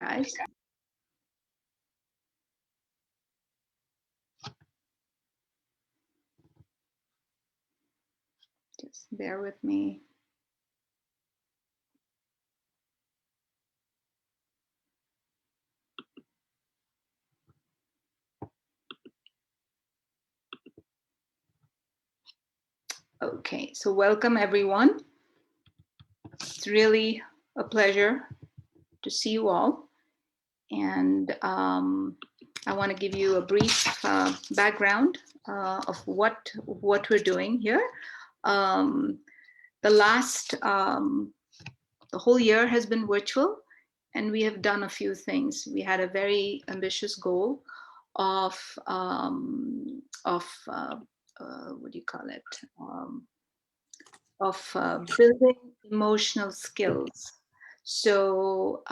guys. Just bear with me. Okay, so welcome everyone. It's really a pleasure to see you all. And I want to give you a brief background of what we're doing here. The whole year has been virtual, and we have done a few things. We had a very ambitious goal of what do you call it? Building emotional skills. So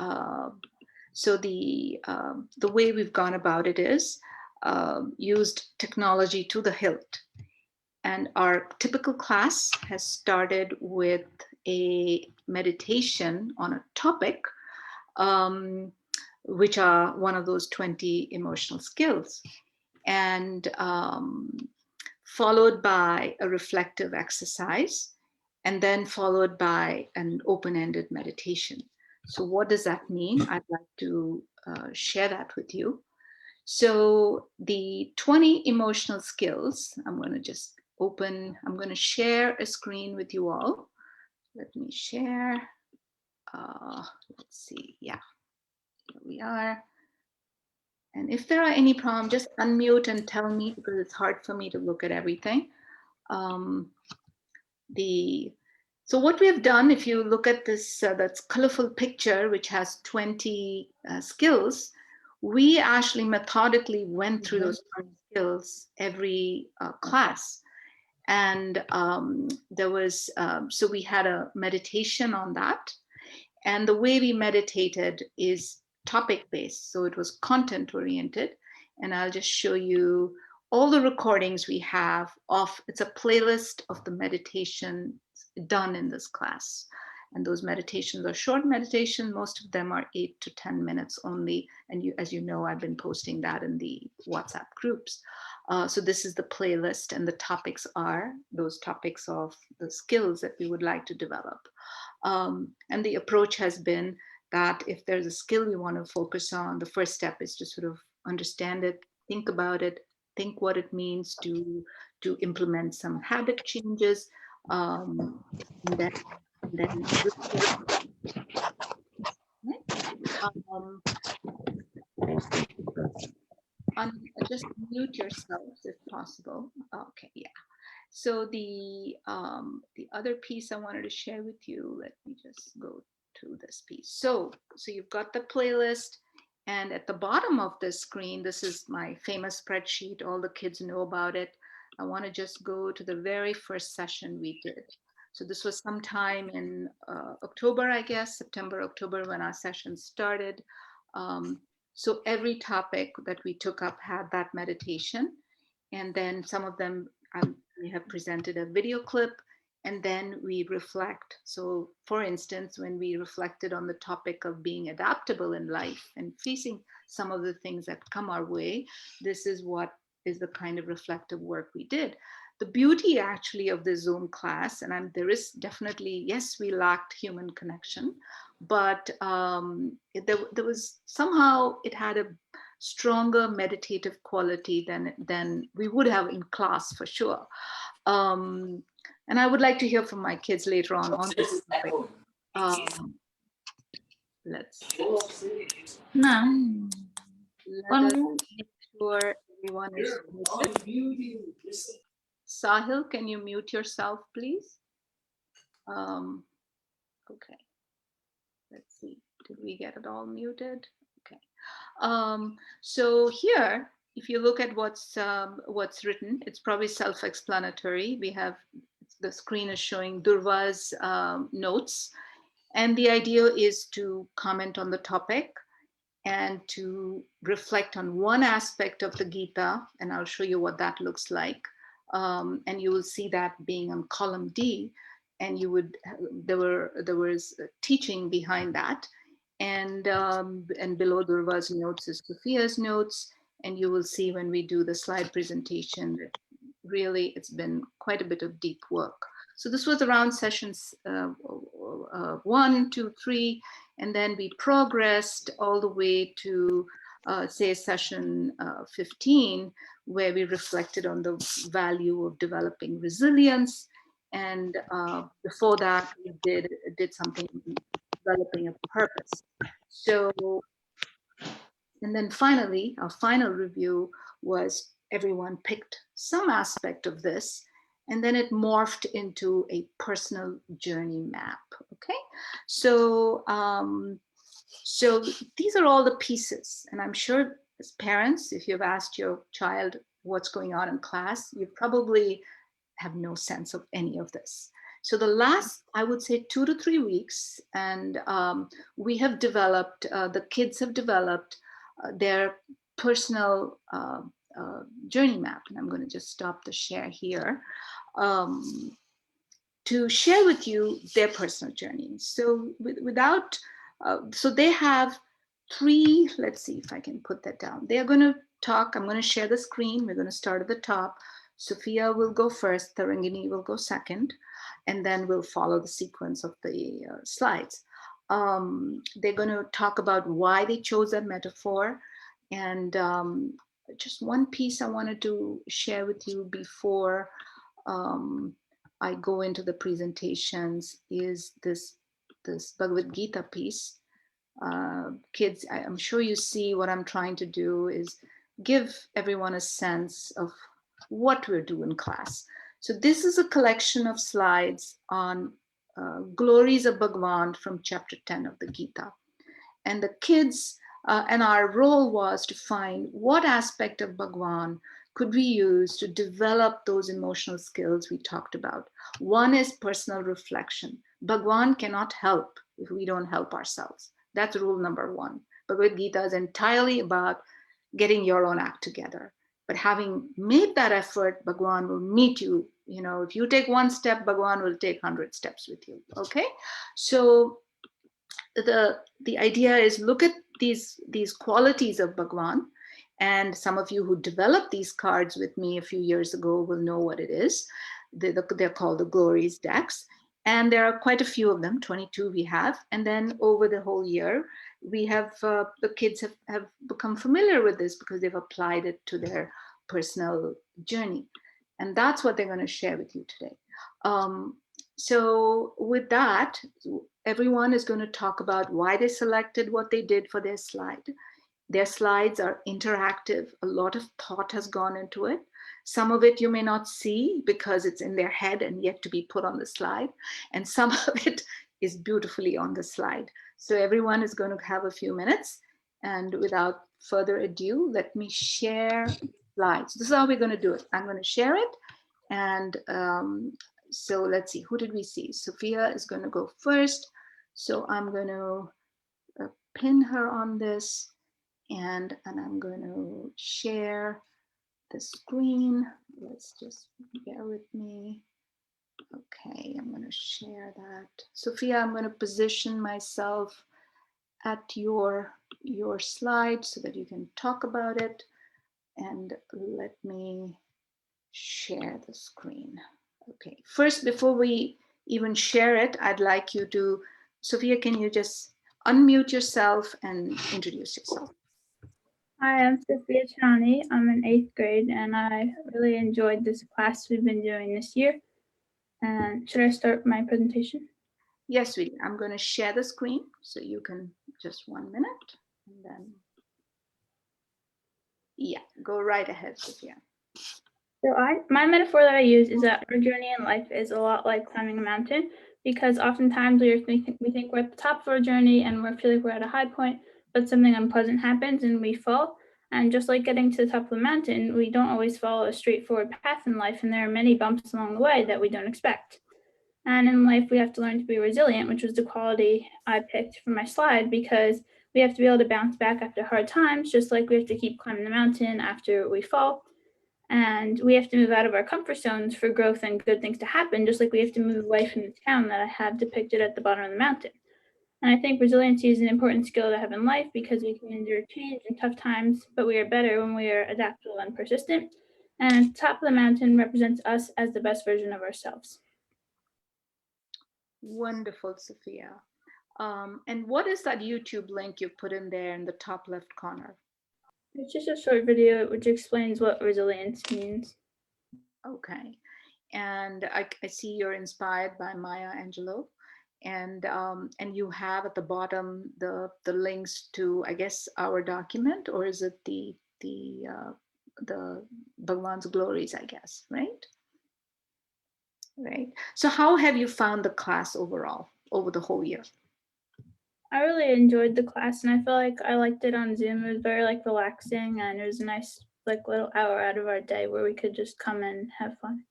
the way we've gone about it is used technology to the hilt. And our typical class has started with a meditation on a topic, which are one of those 20 emotional skills, and followed by a reflective exercise, and then followed by an open-ended meditation. So what does that mean? I'd like to share that with you. So the 20 emotional skills, I'm going to share a screen with you all. Let me share. Let's see. Yeah, here we are. And if there are any problems, just unmute and tell me, because it's hard for me to look at everything. So what we have done, if you look at this that's colorful picture, which has 20 skills, we actually methodically went through those 20 skills every class. And so we had a meditation on that. And the way we meditated is topic-based, so it was content-oriented. And I'll just show you all the recordings we have it's a playlist of the meditation done in this class. And those meditations are short meditation. Most of them are 8 to 10 minutes only. And as you know, I've been posting that in the WhatsApp groups. So this is the playlist, and the topics are those topics of the skills that we would like to develop. And the approach has been that if there's a skill you want to focus on, the first step is to sort of understand it, think about it, think what it means to implement some habit changes, and then just mute yourselves if possible. Okay, yeah. So the other piece I wanted to share with you, let me just go to this piece. So you've got the playlist, and at the bottom of the screen, this is my famous spreadsheet. All the kids know about it. I want to just go to the very first session we did. So this was sometime in October, I guess, September, October, when our session started. So every topic that we took up had that meditation. And then some of them we have presented a video clip, and then we reflect. So for instance, when we reflected on the topic of being adaptable in life and facing some of the things that come our way, this is what is the kind of reflective work we did. The beauty actually of the Zoom class, and there is definitely, yes, we lacked human connection, but there was somehow, it had a stronger meditative quality than we would have in class for sure. And I would like to hear from my kids later on this topic. Let's let us make sure everyone is muted. Sahil, can you mute yourself, please? Okay. Let's see. Did we get it all muted? Okay. So here, if you look at what's written, it's probably self-explanatory. We have, the screen is showing Durva's notes, and the idea is to comment on the topic and to reflect on one aspect of the Gita, and I'll show you what that looks like. And you will see that being on column D, and there was teaching behind that. and below Durva's notes is Sophia's notes. And you will see when we do the slide presentation that really it's been quite a bit of deep work. So this was around sessions 1, 2, 3, and then we progressed all the way to say session 15, where we reflected on the value of developing resilience. And before that, we did something developing a purpose. So, and then finally, our final review was everyone picked some aspect of this, and then it morphed into a personal journey map. Okay, so so these are all the pieces, and I'm sure as parents, if you've asked your child what's going on in class, you probably have no sense of any of this. So the last, I would say, 2 to 3 weeks, and we have developed, the kids have developed their personal journey map. And I'm going to just stop the share here to share with you their personal journey. So so they have 3, let's see if I can put that down. They are going to talk, I'm going to share the screen. We're going to start at the top. Sophia will go first, Tarangini will go second, and then we'll follow the sequence of the slides. They're going to talk about why they chose that metaphor. And just one piece I wanted to share with you before I go into the presentations is this Bhagavad Gita piece. Kids, I'm sure you see what I'm trying to do is give everyone a sense of what we're doing in class. So this is a collection of slides on glories of Bhagwan from chapter 10 of the Gita. And the kids and our role was to find what aspect of Bhagwan could we use to develop those emotional skills we talked about. One is personal reflection. Bhagwan cannot help if we don't help ourselves. That's rule number 1. Bhagavad Gita is entirely about getting your own act together. But having made that effort, Bhagwan will meet you. You know, if you take 1 step, Bhagwan will take 100 steps with you. Okay? So the idea is look at these qualities of Bhagwan, and some of you who developed these cards with me a few years ago will know what it is. They're called the Glories decks, and there are quite a few of them, 22 we have. And then over the whole year, we have the kids have become familiar with this because they've applied it to their personal journey, and that's what they're going to share with you today. So with that, everyone is going to talk about why they selected what they did for their slide. Their slides are interactive. A lot of thought has gone into it. Some of it you may not see because it's in their head and yet to be put on the slide. And some of it is beautifully on the slide. So everyone is going to have a few minutes. And without further ado, let me share slides. This is how we're going to do it. I'm going to share it. And so let's see, who did we see? Sophia is going to go first. So I'm going to pin her on this, and I'm going to share the screen. Let's just bear with me. Okay, I'm going to share that. Sophia, I'm going to position myself at your slide so that you can talk about it. And let me share the screen. Okay, first, before we even share it, I'd like you to, Sophia, can you just unmute yourself and introduce yourself? Hi, I'm Sophia Chani. I'm in 8th grade, and I really enjoyed this class we've been doing this year. And should I start my presentation? Yes, sweetie. I'm going to share the screen so you can just 1 minute, and then, yeah, go right ahead, Sophia. So my metaphor that I use is that our journey in life is a lot like climbing a mountain, because oftentimes we think we're at the top of our journey and we feel like we're at a high point, but something unpleasant happens and we fall. And just like getting to the top of the mountain, we don't always follow a straightforward path in life, and there are many bumps along the way that we don't expect. And in life, we have to learn to be resilient, which was the quality I picked for my slide, because we have to be able to bounce back after hard times, just like we have to keep climbing the mountain after we fall. And we have to move out of our comfort zones for growth and good things to happen, just like we have to move away from the town that I have depicted at the bottom of the mountain. And I think resiliency is an important skill to have in life because we can endure change and tough times, but we are better when we are adaptable and persistent. And top of the mountain represents us as the best version of ourselves. Wonderful, Sophia. And what is that YouTube link you put in there in the top left corner? It's just a short video which explains what resilience means. Okay. And I see you're inspired by Maya Angelou. And you have at the bottom the links to, I guess, our document, or is it the Bhagwan's glories, I guess, right? Right. So how have you found the class overall over the whole year? I really enjoyed the class and I feel like I liked it on Zoom. It was very relaxing and it was a nice little hour out of our day where we could just come and have fun.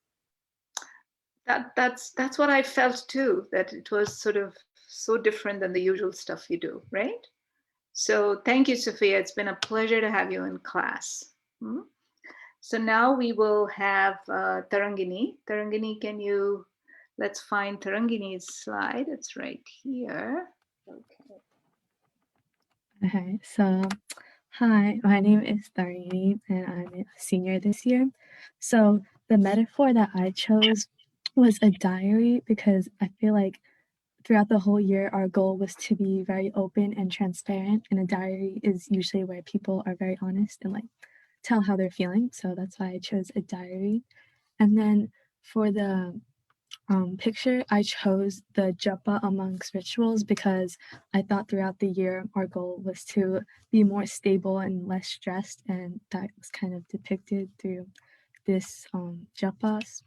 That's what I felt too, that it was sort of so different than the usual stuff you do, right? So thank you, Sophia. It's been a pleasure to have you in class. Hmm? So now we will have Tarangini. Tarangini, let's find Tarangini's slide. It's right here. Okay. Okay, so hi, my name is Tharini and I'm a senior this year. So the metaphor that I chose was a diary because I feel like throughout the whole year, our goal was to be very open and transparent. And a diary is usually where people are very honest and tell how they're feeling. So that's why I chose a diary. And then for the picture, I chose the japa amongst rituals because I thought throughout the year our goal was to be more stable and less stressed, and that was kind of depicted through this japas.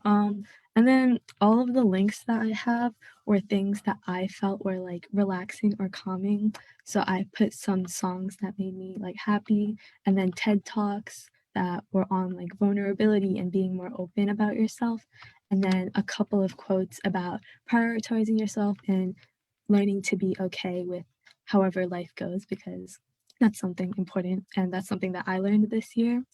Um, and then all of the links that I have were things that I felt were relaxing or calming. So I put some songs that made me happy, and then TED Talks that were on vulnerability and being more open about yourself. And then a couple of quotes about prioritizing yourself and learning to be okay with however life goes, because that's something important and that's something that I learned this year.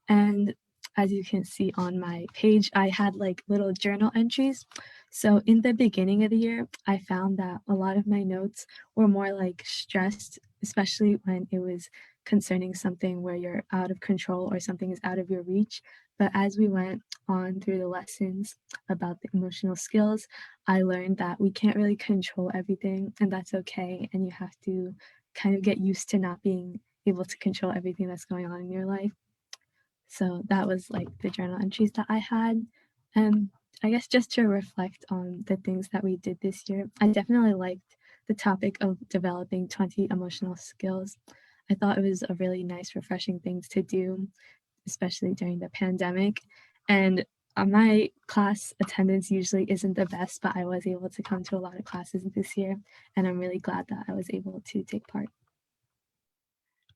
And as you can see on my page, I had little journal entries. So in the beginning of the year, I found that a lot of my notes were more stressed, especially when it was concerning something where you're out of control or something is out of your reach. But as we went on through the lessons about the emotional skills, I learned that we can't really control everything, and that's okay. And you have to kind of get used to not being able to control everything that's going on in your life. So that was the journal entries that I had. And I guess just to reflect on the things that we did this year, I definitely liked the topic of developing 20 emotional skills. I thought it was a really nice, refreshing thing to do, especially during the pandemic. And my class attendance usually isn't the best, but I was able to come to a lot of classes this year, and I'm really glad that I was able to take part.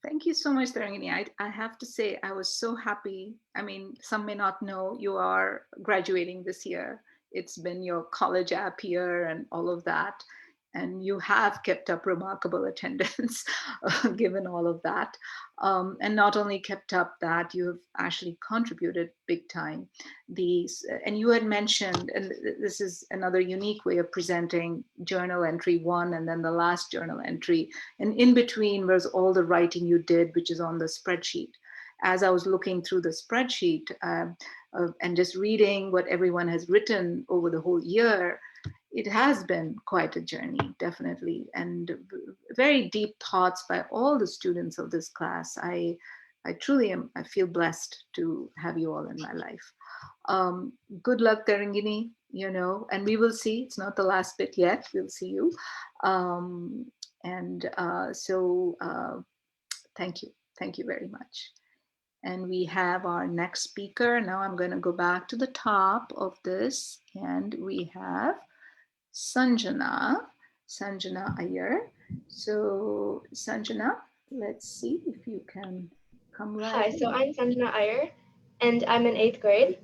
Thank you so much, Tarangini. I have to say, I was so happy. I mean, some may not know you are graduating this year. It's been your college app year and all of that. And you have kept up remarkable attendance given all of that. And not only kept up that, you have actually contributed big time. And you had mentioned, and this is another unique way of presenting journal entry one and then the last journal entry. And in between was all the writing you did, which is on the spreadsheet. As I was looking through the spreadsheet and just reading what everyone has written over the whole year, it has been quite a journey, definitely, and very deep thoughts by all the students of this class. I truly am, I feel blessed to have you all in my life. Good luck, Tarangini, and we will see. It's not the last bit yet. We'll see you. Thank you. Thank you very much. And we have our next speaker. Now I'm going to go back to the top of this, and we have Sanjana Iyer. So Sanjana, let's see if you can come right. Hi, so I'm Sanjana Iyer, and I'm in 8th grade.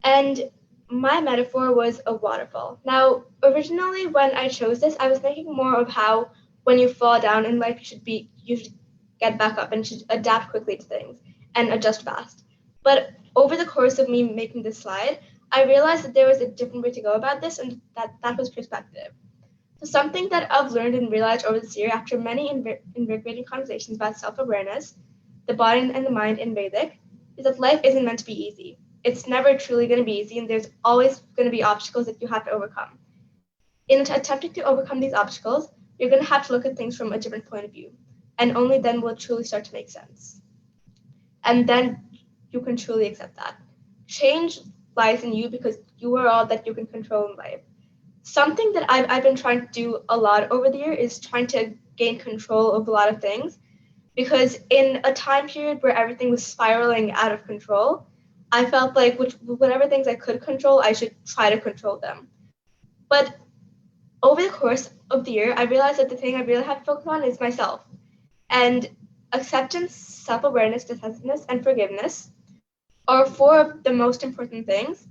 And my metaphor was a waterfall. Now, originally when I chose this, I was thinking more of how when you fall down in life, you should get back up and should adapt quickly to things and adjust fast. But over the course of me making this slide, I realized that there was a different way to go about this, and that was perspective. So something that I've learned and realized over this year after many invigorating conversations about self-awareness, the body and the mind in Vedic, is that life isn't meant to be easy. It's never truly going to be easy, and there's always going to be obstacles that you have to overcome. In attempting to overcome these obstacles, you're going to have to look at things from a different point of view, and only then will it truly start to make sense. And then you can truly accept that. Change lies in you because you are all that you can control in life. Something that I've been trying to do a lot over the year is trying to gain control of a lot of things, because in a time period where everything was spiraling out of control, I felt like whatever things I could control, I should try to control them. But over the course of the year, I realized that the thing I really have to focus on is myself. And acceptance, self awareness, decisiveness, and forgiveness are four of the most important things.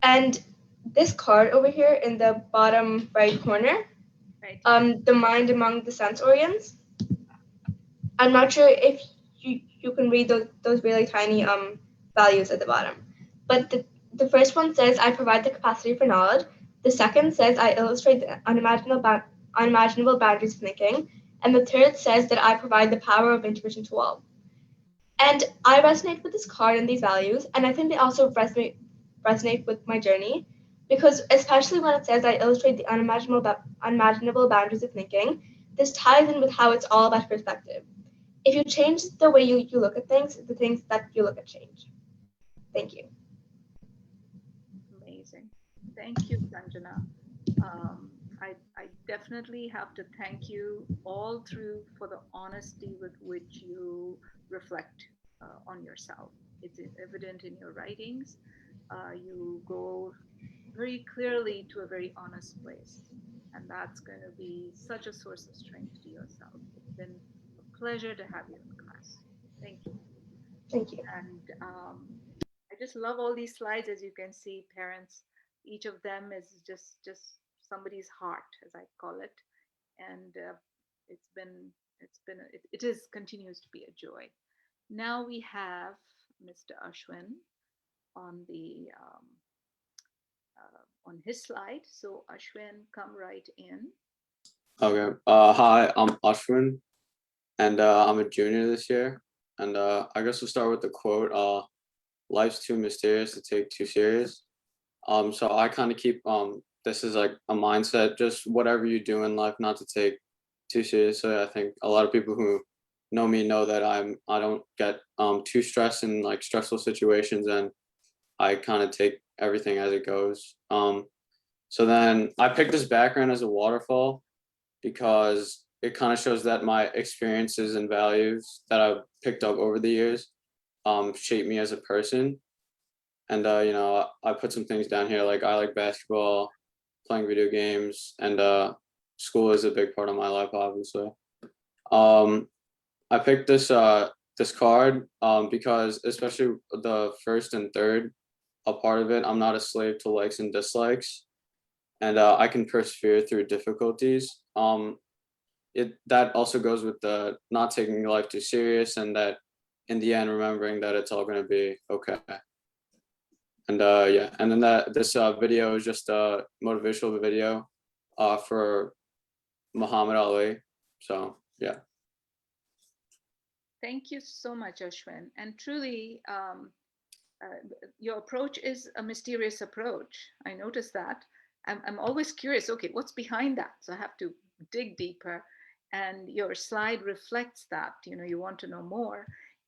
And this card over here in the bottom right corner, Right. the mind among the sense organs. I'm not sure if you can read those really tiny values at the bottom. But the first one says I provide the capacity for knowledge. The second says I illustrate the unimaginable boundaries of thinking. And the third says that I provide the power of intuition to all. And I resonate with this card and these values, and I think they also resonate with my journey, because especially when it says I illustrate the unimaginable boundaries of thinking, this ties in with how it's all about perspective. If you change the way you look at things, the things that you look at change. Thank you. Amazing. Thank you, Sanjana. I definitely have to thank you all through for the honesty with which you reflect on yourself. It's evident in your writings. You go very clearly to a very honest place. And that's going to be such a source of strength to yourself. It's been a pleasure to have you in class. Thank you. Thank you. And I just love all these slides. As you can see, parents, each of them is just somebody's heart, as I call it. And it's been it is continues to be a joy. Now we have Mr. Ashwin on the on his slide. So Ashwin, come right in. Okay. Hi, I'm Ashwin, and I'm a junior this year. And I guess we'll start with the quote. Life's too mysterious to take too serious. So I kind of keep this is like a mindset, just whatever you do in life, not to take too seriously. I think a lot of people who know me know that I don't get too stressed in like stressful situations, and I kind of take everything as it goes. So then I picked this background as a waterfall because it kind of shows that my experiences and values that I've picked up over the years shape me as a person. And I put some things down here, like I like basketball, playing video games, and school is a big part of my life, obviously. I picked this card because especially the first and third, a part of it, I'm not a slave to likes and dislikes, and I can persevere through difficulties. That also goes with the not taking life too serious, and that in the end remembering that it's all going to be okay. And yeah, and then this video is just a motivational video for Muhammad Ali. So yeah. Thank you so much, Ashwin. And truly, your approach is a mysterious approach. I noticed that. I'm always curious, okay, what's behind that? So I have to dig deeper. And your slide reflects that. You want to know more.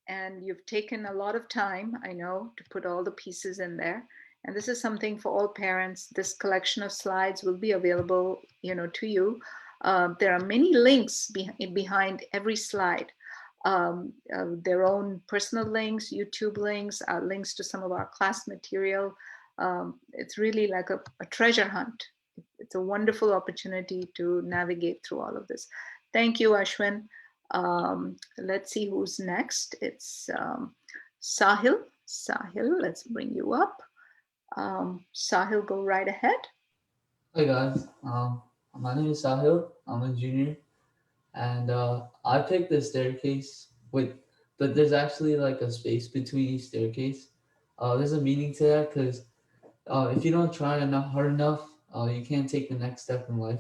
And you've taken a lot of time, I know, to put all the pieces in there. And this is something for all parents. This collection of slides will be available, to you. There are many links behind every slide. Their own personal links, YouTube links, links to some of our class material. It's really like a treasure hunt. It's a wonderful opportunity to navigate through all of this. Thank you, Ashwin. Let's see who's next. It's Sahil. Sahil, let's bring you up. Sahil, go right ahead. Hey guys, my name is Sahil. I'm a junior, and I picked the staircase with, but there's actually like a space between each staircase. There's a meaning to that because if you don't try enough hard enough, you can't take the next step in life.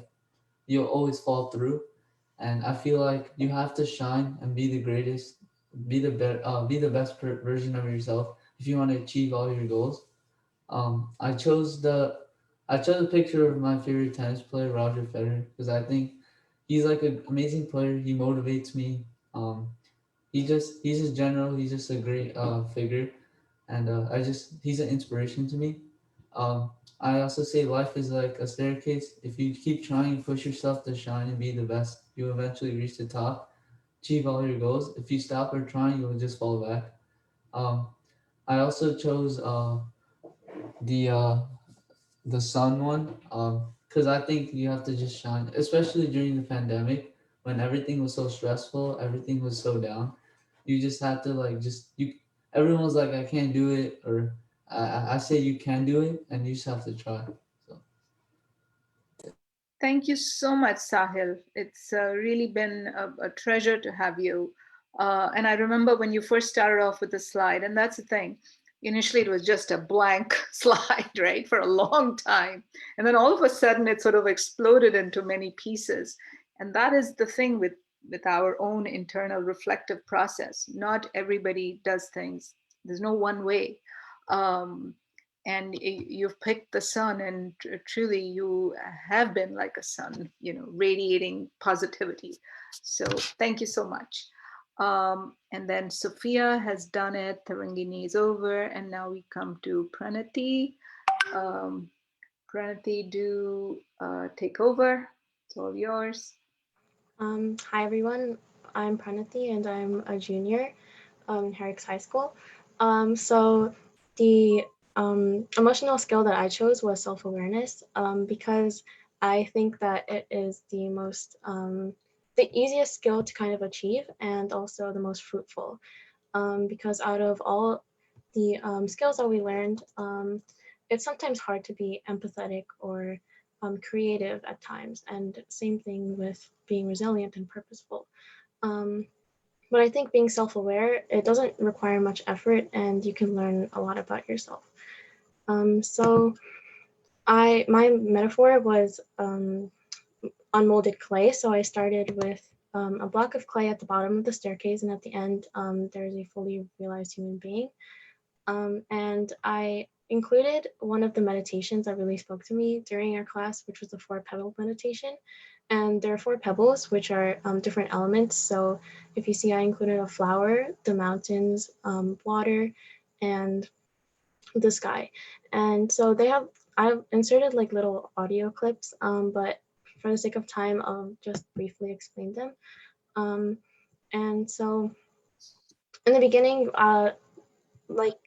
You'll always fall through, and I feel like you have to shine and be the greatest, be the best version of yourself if you want to achieve all your goals. Um, I chose the I chose a picture of my favorite tennis player, Roger Federer, because I think he's like an amazing player. He motivates me. Um, he's just general. He's just a great figure, and he's an inspiration to me. I also say life is like a staircase. If you keep trying and push yourself to shine and be the best, you'll eventually reach the top, achieve all your goals. If you stop or trying, you'll just fall back. Um, I also chose the uh, the sun one because I think you have to just shine, especially during the pandemic when everything was so stressful, everything was so down. You just have to like just you. Everyone was like, I can't do it, or I say you can do it, and you just have to try. So Thank you so much, Sahil. It's really been a treasure to have you. And I remember when you first started off with the slide, and that's the thing. Initially, it was just a blank slide, right, for a long time. And then all of a sudden, it sort of exploded into many pieces. And that is the thing with our own internal reflective process. Not everybody does things, there's no one way. Um, and you've picked the sun, and truly you have been like a sun, radiating positivity. So thank you so much. And then Sophia has done it, Tarangini is over, and now we come to Pranati. um, Pranati, do take over, it's all yours. Hi everyone, I'm Pranati and I'm a junior in Herrick's High School. So the emotional skill that I chose was self-awareness because I think that it is the easiest skill to kind of achieve and also the most fruitful because out of all the skills that we learned, it's sometimes hard to be empathetic or creative at times, and same thing with being resilient and purposeful. Um, but I think being self-aware, it doesn't require much effort, and you can learn a lot about yourself. So my metaphor was unmolded clay. So I started with a block of clay at the bottom of the staircase, and at the end, there's a fully realized human being. And I included one of the meditations that really spoke to me during our class, which was the 4 pebble meditation. And there are 4 pebbles, which are different elements. So if you see, I included a flower, the mountains, water, and the sky. And so I've inserted like little audio clips, but for the sake of time, I'll just briefly explain them. Um, and so in the beginning, like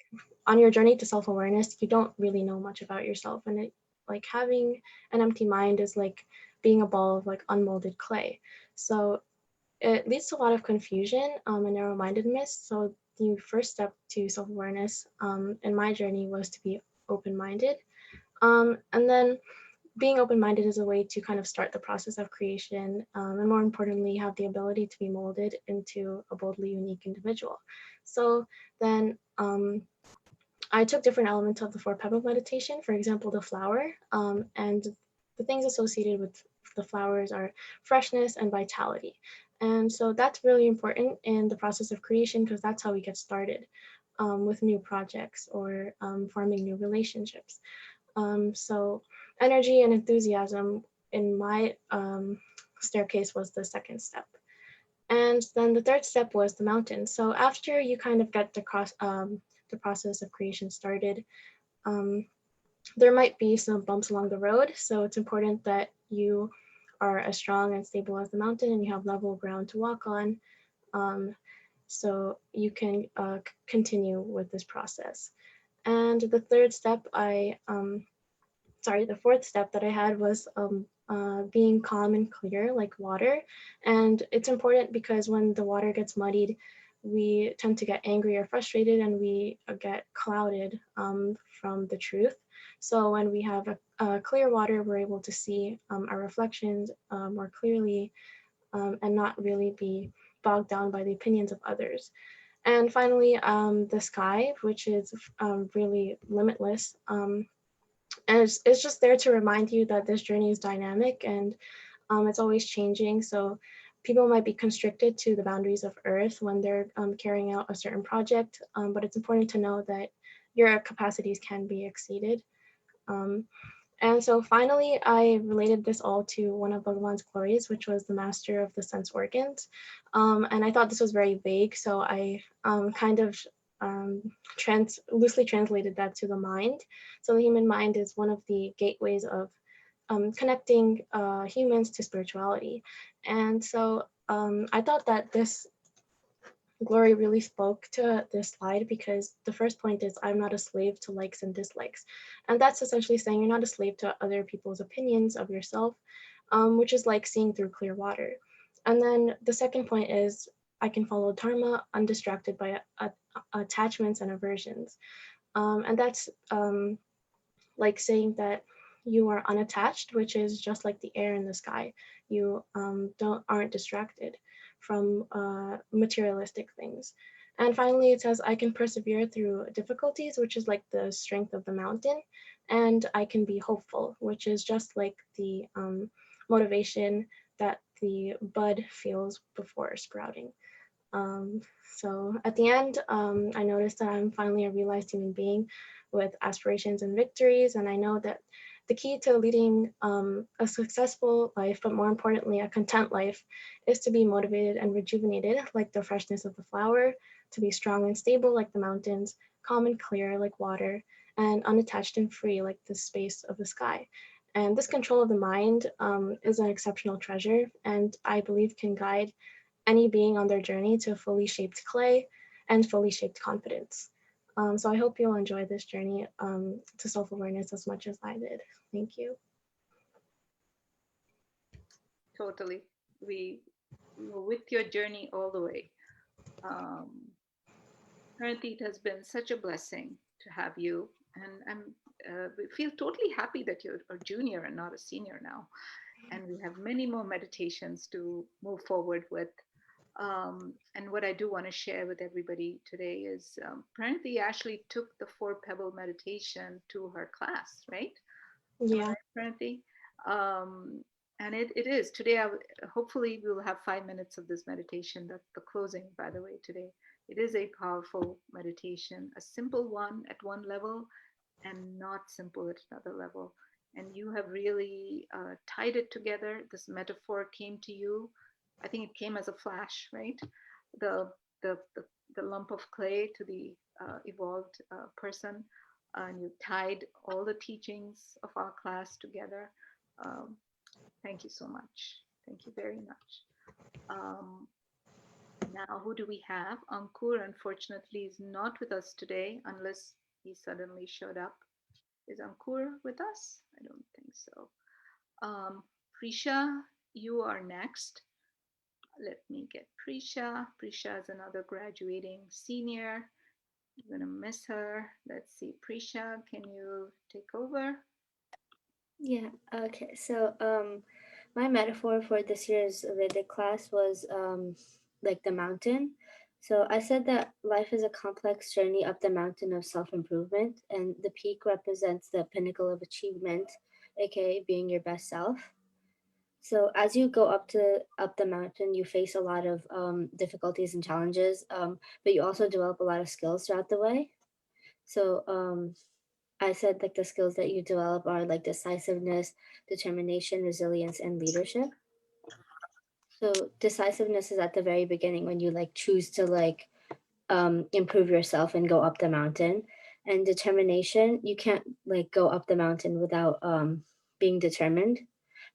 on your journey to self-awareness, you don't really know much about yourself, and like having an empty mind is like being a ball of like unmolded clay. So it leads to a lot of confusion and narrow-mindedness. So the first step to self-awareness in my journey was to be open-minded, and then being open-minded is a way to kind of start the process of creation, and more importantly, have the ability to be molded into a boldly unique individual. So then I took different elements of the 4 pebble meditation, for example, the flower, and the things associated with the flowers are freshness and vitality. And so that's really important in the process of creation because that's how we get started with new projects or forming new relationships. So energy and enthusiasm in my staircase was the second step. And then the third step was the mountain. So after you kind of get the process of creation started, um, there might be some bumps along the road. So it's important that you are as strong and stable as the mountain and you have level ground to walk on, so you can continue with this process. And the fourth step that I had was being calm and clear like water. And it's important because when the water gets muddied, we tend to get angry or frustrated and we get clouded from the truth. So when we have a clear water, we're able to see our reflections more clearly and not really be bogged down by the opinions of others. And finally, the sky, which is really limitless. and it's just there to remind you that this journey is dynamic and it's always changing. So people might be constricted to the boundaries of Earth when they're carrying out a certain project, but it's important to know that your capacities can be exceeded. Um, and so finally, I related this all to one of Bhagavan's glories, which was the master of the sense organs. And I thought this was very vague, so I kind of um, loosely translated that to the mind. So the human mind is one of the gateways of connecting humans to spirituality. And so I thought that this glory really spoke to this slide because the first point is I'm not a slave to likes and dislikes. And that's essentially saying you're not a slave to other people's opinions of yourself, which is like seeing through clear water. And then the second point is I can follow dharma undistracted by attachments and aversions. And that's like saying that you are unattached, which is just like the air in the sky. You aren't distracted from materialistic things. And finally, it says, I can persevere through difficulties, which is like the strength of the mountain. And I can be hopeful, which is just like the motivation that the bud feels before sprouting. Um, so at the end, I noticed that I'm finally a realized human being with aspirations and victories. And I know that the key to leading a successful life, but more importantly, a content life, is to be motivated and rejuvenated like the freshness of the flower, to be strong and stable like the mountains, calm and clear like water, and unattached and free like the space of the sky. And this control of the mind is an exceptional treasure, and I believe can guide any being on their journey to fully shaped clay and fully shaped confidence. So I hope you'll enjoy this journey to self-awareness as much as I did. Thank you. Totally. We were with your journey all the way. Apparently, it has been such a blessing to have you, and we feel totally happy that you're a junior and not a senior now. And we have many more meditations to move forward with. And what I do want to share with everybody today is apparently Ashley took the 4 pebble meditation to her class, right? Yeah. Apparently. And it is today. Hopefully, we'll have 5 minutes of this meditation. That's the closing, by the way, today. It is a powerful meditation, a simple one at one level and not simple at another level. And you have really tied it together. This metaphor came to you. I think it came as a flash, right? The the the, the lump of clay to the evolved person, and you tied all the teachings of our class together. Um, thank you so much. Thank you very much. Um, Now, who do we have? Ankur, unfortunately, is not with us today unless he suddenly showed up. Is Ankur with us? I don't think so. Prisha, you are next. Let me get Prisha. Prisha is another graduating senior. I'm going to miss her. Let's see. Prisha, can you take over? Yeah, okay. So my metaphor for this year's Vedic class was like the mountain. So I said that life is a complex journey up the mountain of self-improvement, and the peak represents the pinnacle of achievement, aka being your best self. So as you go up the mountain, you face a lot of difficulties and challenges, but you also develop a lot of skills throughout the way. So I said like the skills that you develop are like decisiveness, determination, resilience, and leadership. So decisiveness is at the very beginning when you like choose to like improve yourself and go up the mountain. And determination, you can't like go up the mountain without being determined.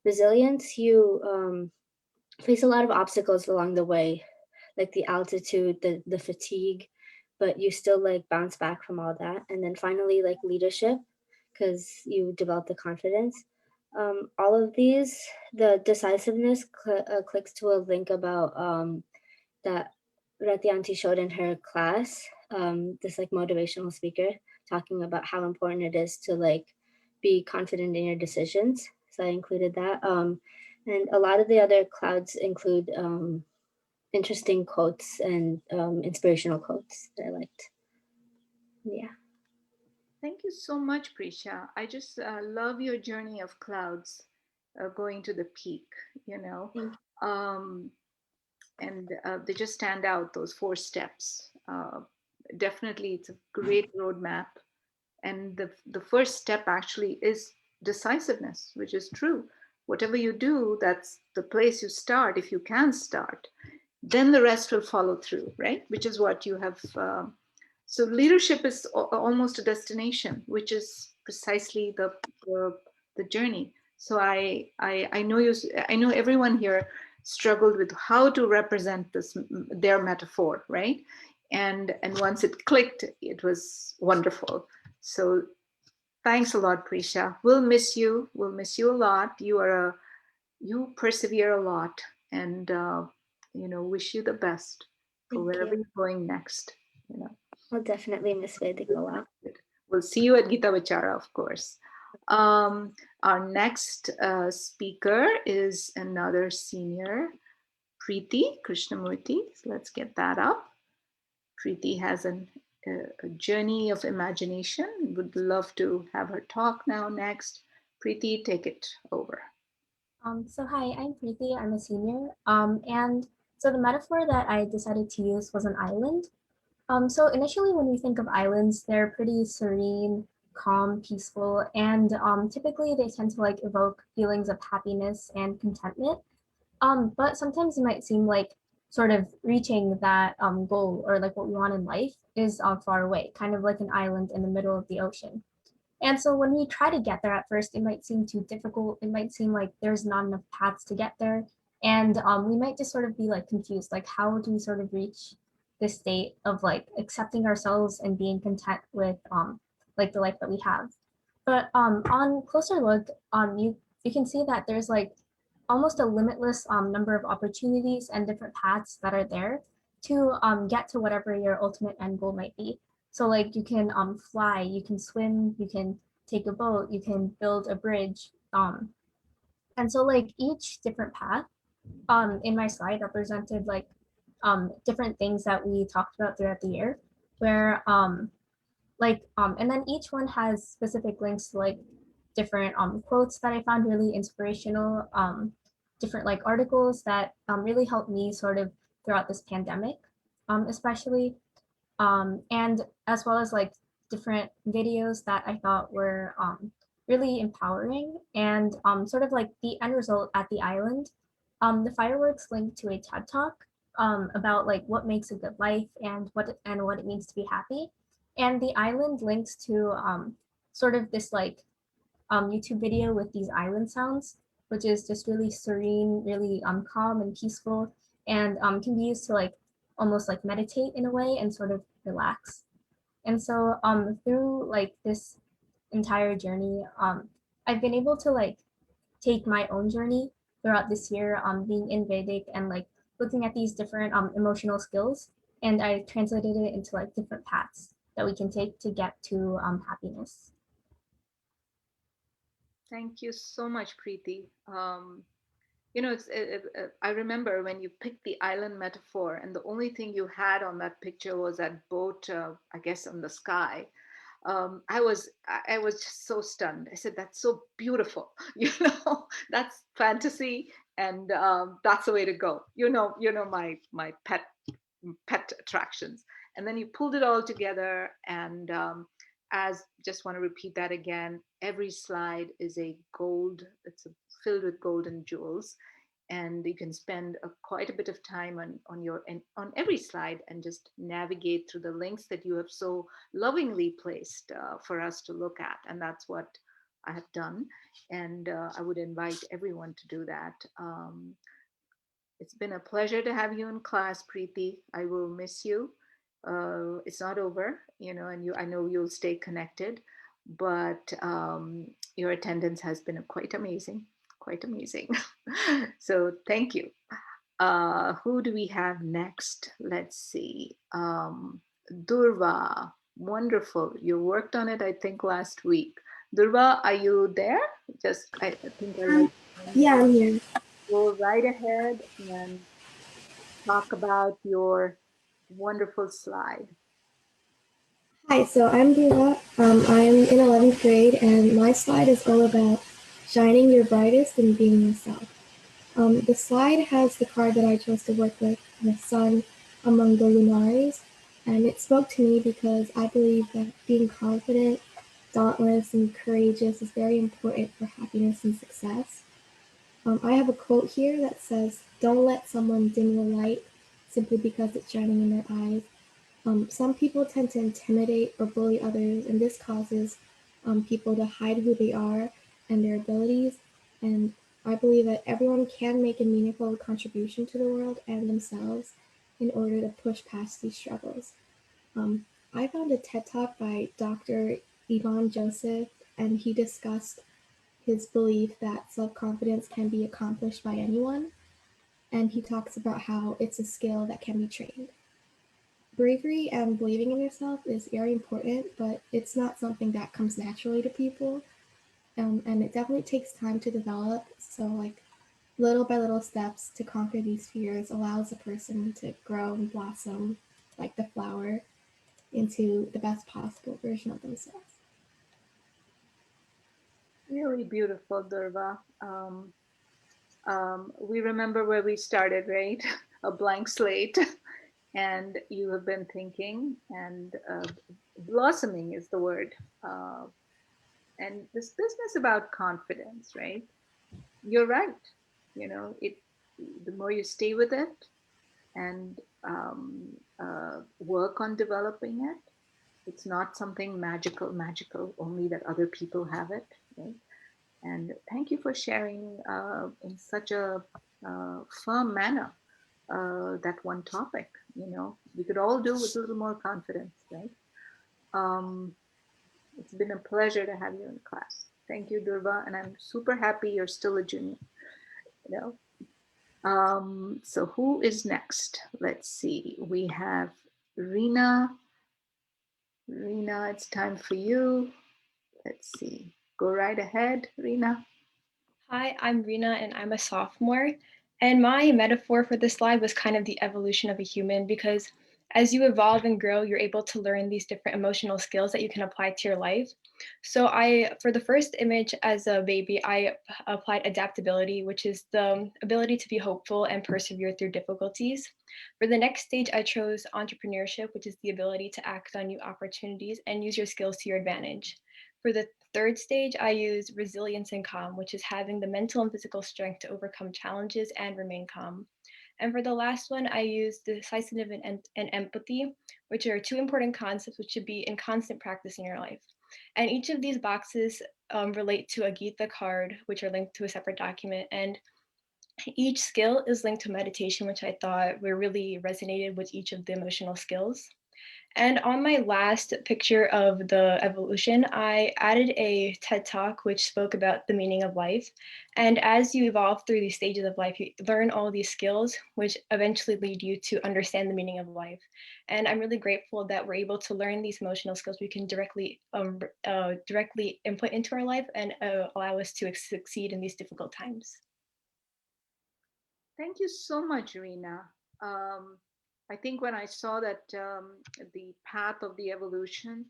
Resilience, you face a lot of obstacles along the way, like the altitude, the fatigue, but you still like bounce back from all that. And then finally, like leadership, because you develop the confidence. All of these, the decisiveness clicks to a link about that Ratyanti showed in her class. This like motivational speaker talking about how important it is to like be confident in your decisions. So I included that. And a lot of the other clouds include interesting quotes and inspirational quotes that I liked. Yeah. Thank you so much, Prisha. I just love your journey of clouds going to the peak, you know. Thank Um, and they just stand out, those 4 steps. Definitely, it's a great roadmap. And the first step actually is decisiveness, which is true. Whatever you do, that's the place you start, if you can start. Then the rest will follow through, right? Which is what you have. So leadership is almost a destination, which is precisely the, the journey. So I know you. I know everyone here struggled with how to represent this their metaphor, right? And once it clicked, it was wonderful. So thanks a lot, Prisha. We'll miss you. We'll miss you a lot. You persevere a lot, and wish you the best for Thank wherever you. you're going next. You know, I'll definitely miss Vedic a lot. we'll see you at Gita Vichara, of course. Our next speaker is another senior, Preeti Krishnamurti. So let's get that up. Preeti has a journey of imagination. Would love to have her talk now next. Preeti, take it over. So hi, I'm Preeti. I'm a senior. And so the metaphor that I decided to use was an island. So initially, when we think of islands, they're pretty serene, calm, peaceful, and typically they tend to like evoke feelings of happiness and contentment. But sometimes it might seem like sort of reaching that goal or like what we want in life is far away, kind of like an island in the middle of the ocean. And so when we try to get there at first, it might seem too difficult. It might seem like there's not enough paths to get there. And we might just sort of be like confused, like how do we sort of reach this state of like accepting ourselves and being content with like the life that we have. But on closer look, you can see that there's like almost a limitless number of opportunities and different paths that are there to get to whatever your ultimate end goal might be. So like you can fly, you can swim, you can take a boat, you can build a bridge. And so like each different path in my slide represented like different things that we talked about throughout the year, where and then each one has specific links to like different quotes that I found really inspirational, different like articles that really helped me sort of throughout this pandemic, especially and as well as like different videos that I thought were really empowering and sort of like the end result at the island. The fireworks linked to a TED talk about like what makes a good life and what it means to be happy, and the island links to sort of this like YouTube video with these island sounds, which is just really serene, really calm and peaceful, and can be used to like almost like meditate in a way and sort of relax. And so through like this entire journey, I've been able to like take my own journey throughout this year, being in Vedic and like looking at these different emotional skills, and I translated it into like different paths that we can take to get to happiness. Thank you so much, Preeti. I remember when you picked the island metaphor, and the only thing you had on that picture was that boat, I guess, on the sky. I was just so stunned. I said, "That's so beautiful." That's fantasy, and that's the way to go. My pet attractions. And then you pulled it all together, and as just want to repeat that again, every slide is a gold. Filled with golden jewels, and you can spend quite a bit of time on every slide and just navigate through the links that you have so lovingly placed for us to look at. And that's what I have done, and I would invite everyone to do that. It's been a pleasure to have you in class, Preeti. I will miss you. It's not over, and I know you'll stay connected, but your attendance has been quite amazing, quite amazing. So thank you. Who do we have next? Let's see. Durva, wonderful. You worked on it, I think, last week. Durva, are you there? I think I like. Yeah, I'm here. Go right ahead and talk about your wonderful slide. Hi, so I'm Gita. I'm in 11th grade, and my slide is all about shining your brightest and being yourself. The slide has the card that I chose to work with, the sun among the lunaries, and it spoke to me because I believe that being confident, dauntless, and courageous is very important for happiness and success. I have a quote here that says, "Don't let someone dim your light simply because it's shining in their eyes." Some people tend to intimidate or bully others, and this causes people to hide who they are and their abilities. And I believe that everyone can make a meaningful contribution to the world and themselves in order to push past these struggles. Um, I found a TED Talk by Dr. Ivan Joseph, and he discussed his belief that self confidence can be accomplished by anyone. And he talks about how it's a skill that can be trained. Bravery and believing in yourself is very important, but it's not something that comes naturally to people. And it definitely takes time to develop. So, like, little by little steps to conquer these fears allows a person to grow and blossom like the flower into the best possible version of themselves. Really beautiful, Durva. We remember where we started, right? A blank slate. And you have been thinking, and blossoming is the word. And this business about confidence, right? You're right. It. The more you stay with it and work on developing it, it's not something magical only that other people have it, right? And thank you for sharing in such a firm manner that one topic. We could all do with a little more confidence, right? Um, it's been a pleasure to have you in class. Thank you, Durva, and I'm super happy you're still a junior. You know. So who is next? Let's see. We have Rena. Rena, it's time for you. Let's see. Go right ahead, Rena. Hi, I'm Rena and I'm a sophomore. And my metaphor for this slide was kind of the evolution of a human because as you evolve and grow, you're able to learn these different emotional skills that you can apply to your life. So for the first image as a baby, I applied adaptability, which is the ability to be hopeful and persevere through difficulties. For the next stage, I chose entrepreneurship, which is the ability to act on new opportunities and use your skills to your advantage. For the third stage, I use resilience and calm, which is having the mental and physical strength to overcome challenges and remain calm. And for the last one, I use decisive and empathy, which are two important concepts which should be in constant practice in your life. And each of these boxes relate to a Gita card, which are linked to a separate document. And each skill is linked to meditation, which I thought were really resonated with each of the emotional skills. And on my last picture of the evolution, I added a TED Talk which spoke about the meaning of life. And as you evolve through these stages of life, you learn all these skills, which eventually lead you to understand the meaning of life. And I'm really grateful that we're able to learn these emotional skills we can directly input into our life and allow us to succeed in these difficult times. Thank you so much, Rena. I think when I saw that the path of the evolution,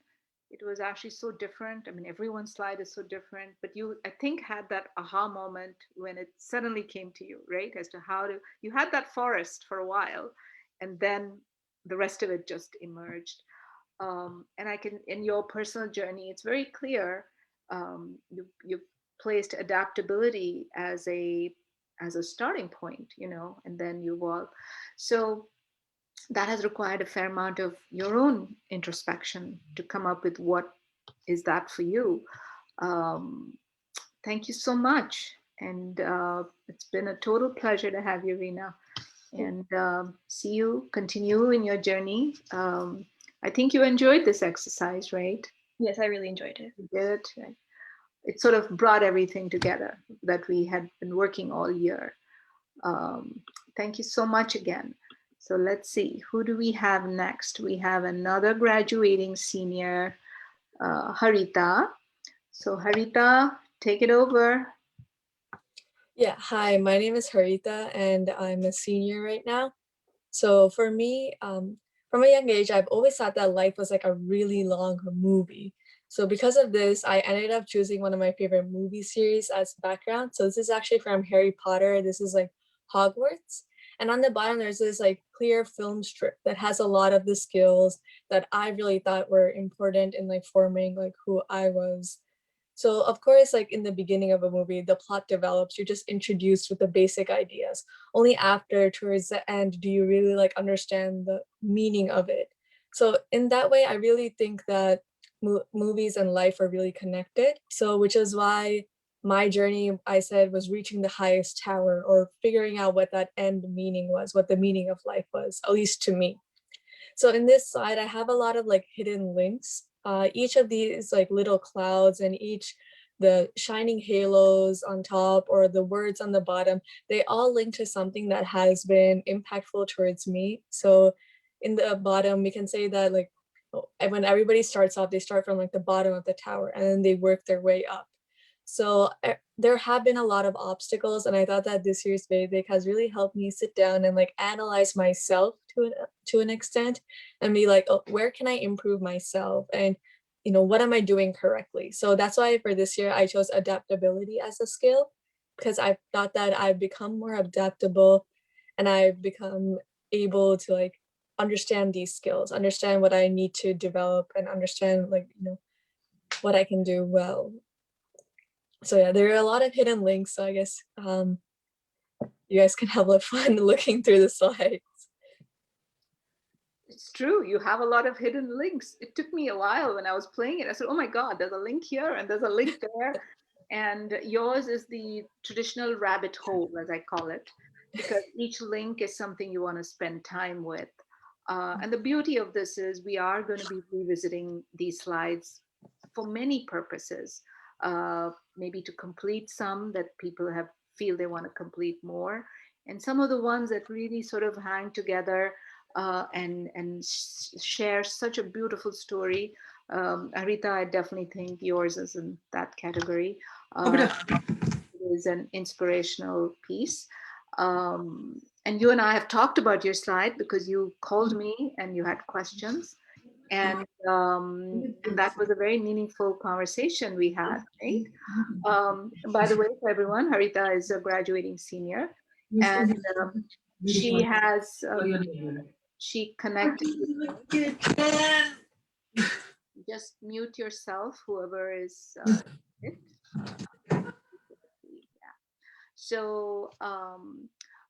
it was actually so different. I mean, everyone's slide is so different, but you, I think, had that aha moment when it suddenly came to you, right? As to how to, you had that forest for a while, and then the rest of it just emerged. And I can, in your personal journey, it's very clear you've placed adaptability as a starting point, and then you evolve. So that has required a fair amount of your own introspection to come up with what is that for you. Um, Thank you so much. And it's been a total pleasure to have you, Rena. And see you continue in your journey. I think you enjoyed this exercise, right? Yes, I really enjoyed it. You did. Right? It sort of brought everything together that we had been working all year. Thank you so much again. So let's see, who do we have next? We have another graduating senior, Harita. So Harita, take it over. Yeah, hi, my name is Harita and I'm a senior right now. So for me, from a young age, I've always thought that life was like a really long movie. So because of this, I ended up choosing one of my favorite movie series as background. So this is actually from Harry Potter. This is like Hogwarts. And on the bottom, there's this like clear film strip that has a lot of the skills that I really thought were important in like forming like who I was. So of course, like in the beginning of a movie, the plot develops, you're just introduced with the basic ideas. Only after, towards the end, do you really like understand the meaning of it. So in that way, I really think that movies and life are really connected. So which is why my journey, I said, was reaching the highest tower or figuring out what that end meaning was, what the meaning of life was, at least to me. So in this slide, I have a lot of like hidden links. Each of these like little clouds and each the shining halos on top or the words on the bottom, they all link to something that has been impactful towards me. So in the bottom, we can say that like when everybody starts off, they start from like the bottom of the tower and then they work their way up. So there have been a lot of obstacles, and I thought that this year's Vedic has really helped me sit down and like analyze myself to an extent and be like, oh, where can I improve myself? And what am I doing correctly? So that's why for this year, I chose adaptability as a skill, because I thought that I've become more adaptable and I've become able to like understand these skills, understand what I need to develop and understand like, what I can do well. So yeah, there are a lot of hidden links. So I guess you guys can have a fun looking through the slides. It's true. You have a lot of hidden links. It took me a while when I was playing it. I said, oh my God, there's a link here and there's a link there. And yours is the traditional rabbit hole, as I call it, because each link is something you want to spend time with. And the beauty of this is we are going to be revisiting these slides for many purposes, maybe to complete some that people have feel they want to complete more, and some of the ones that really sort of hang together and share such a beautiful story. Arita, I definitely think yours is in that category. It is an inspirational piece. And you and I have talked about your slide because you called me and you had questions. And that was a very meaningful conversation we had, right? By the way, for everyone, Harita is a graduating senior. And she has, she connected with me. Just mute yourself, whoever is it. Yeah. So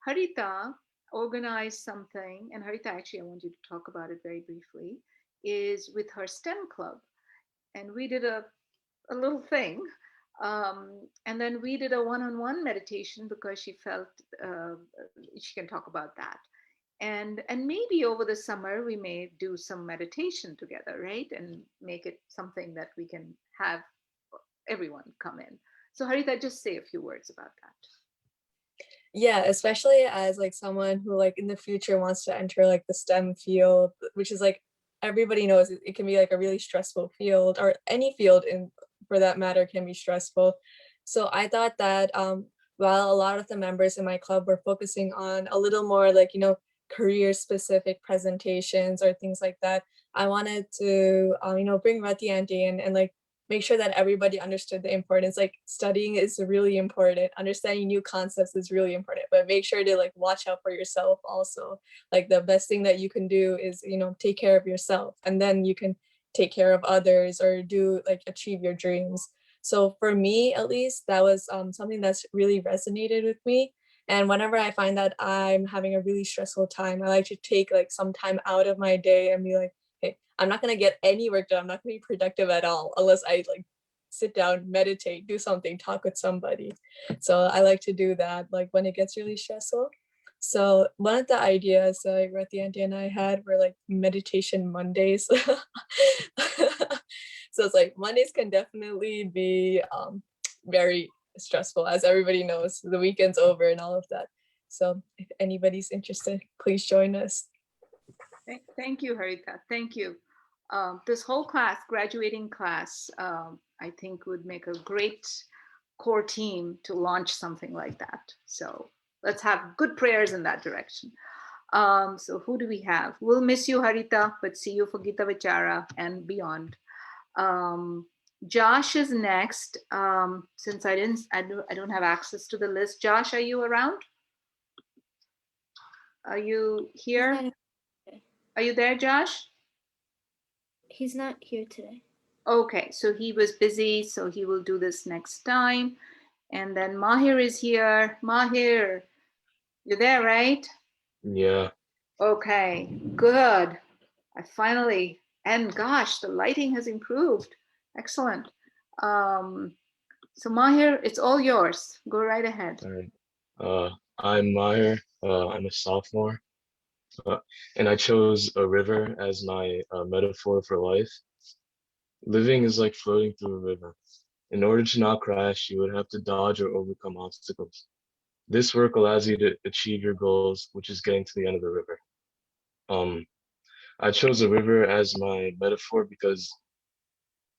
Harita organized something, and Harita, actually, I want you to talk about it very briefly, is with her STEM club. And we did a little thing. And then we did a one-on-one meditation because she felt she can talk about that. And maybe over the summer we may do some meditation together, right? And make it something that we can have everyone come in. So Harita, just say a few words about that. Yeah, especially as like someone who like in the future wants to enter like the STEM field, which is like everybody knows it can be like a really stressful field, or any field in for that matter can be stressful. So I thought that while a lot of the members in my club were focusing on a little more like, career specific presentations or things like that, I wanted to, bring Rati Auntie in and like make sure that everybody understood the importance. Like studying is really important. Understanding new concepts is really important, but make sure to like watch out for yourself also. Like the best thing that you can do is, take care of yourself, and then you can take care of others or do like achieve your dreams. So for me, at least, that was something that's really resonated with me. And whenever I find that I'm having a really stressful time, I like to take like some time out of my day and be like, hey, I'm not going to get any work done. I'm not going to be productive at all unless I like sit down, meditate, do something, talk with somebody. So I like to do that like when it gets really stressful. So one of the ideas like Rati Auntie and I had were like meditation Mondays. So it's like Mondays can definitely be very stressful, as everybody knows. The weekend's over and all of that. So if anybody's interested, please join us. Thank you, Harita. Thank you. This whole class, graduating class, I think would make a great core team to launch something like that. So let's have good prayers in that direction. So who do we have? We'll miss you, Harita, but see you for Gita Vichara and beyond. Josh is next. Since I don't have access to the list. Josh, are you around? Are you here? Are you there, Josh? He's not here today. Okay, so he was busy, so he will do this next time. And then Mahir is here. Mahir, you're there, right? Yeah. Okay, good. I finally, and gosh, the lighting has improved. Excellent. So Mahir, it's all yours. Go right ahead. All right. I'm Meyer. I'm a sophomore, uh, and I chose a river as my metaphor for life. Living is like floating through a river. In order to not crash, you would have to dodge or overcome obstacles. This work allows you to achieve your goals, which is getting to the end of the river. Um, I chose a river as my metaphor because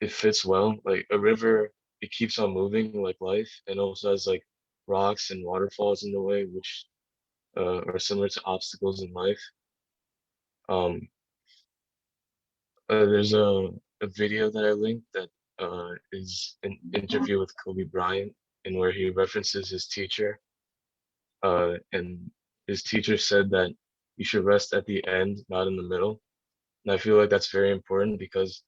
it fits well. Like a river, it keeps on moving like life, and also has like rocks and waterfalls in the way, which are similar to obstacles in life. Um, there's a video that I linked that is an interview with Kobe Bryant, and where he references his teacher. And his teacher said that you should rest at the end, not in the middle. And I feel like that's very important because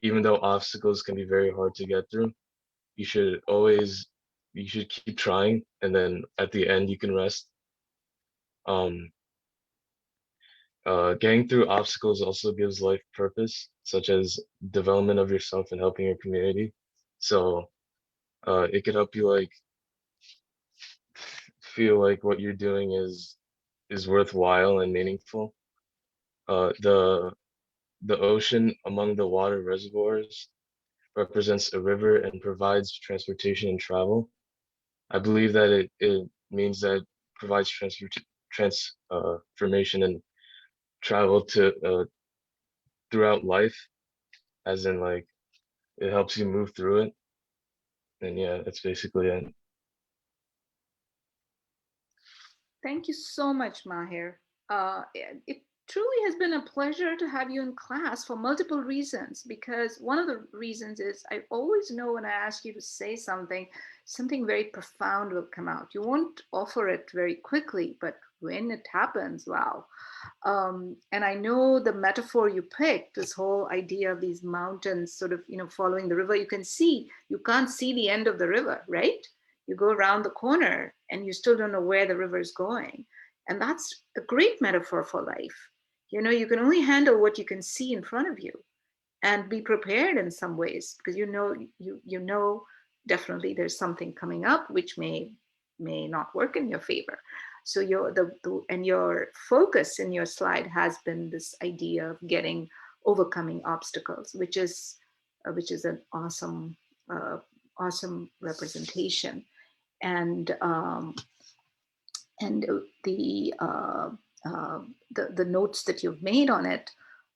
even though obstacles can be very hard to get through, you should keep trying, and then at the end you can rest. Um, Getting through obstacles also gives life purpose, such as development of yourself and helping your community. So it could help you like feel like what you're doing is worthwhile and meaningful. The ocean among the water reservoirs represents a river and provides transportation and travel. I believe that it means that it provides transformation and travel to throughout life, as in like it helps you move through it. And yeah, that's basically it. Thank you so much, Mahir. It truly has been a pleasure to have you in class for multiple reasons, because one of the reasons is I always know when I ask you to say something, something very profound will come out. You won't offer it very quickly, but when it happens, wow. And I know the metaphor you picked, this whole idea of these mountains sort of, following the river, you can't see the end of the river, right? You go around the corner and you still don't know where the river is going. And that's a great metaphor for life. You can only handle what you can see in front of you and be prepared in some ways, because you know definitely there's something coming up which may not work in your favor. So your focus in your slide has been this idea of overcoming obstacles, which is an awesome representation. And the notes that you've made on it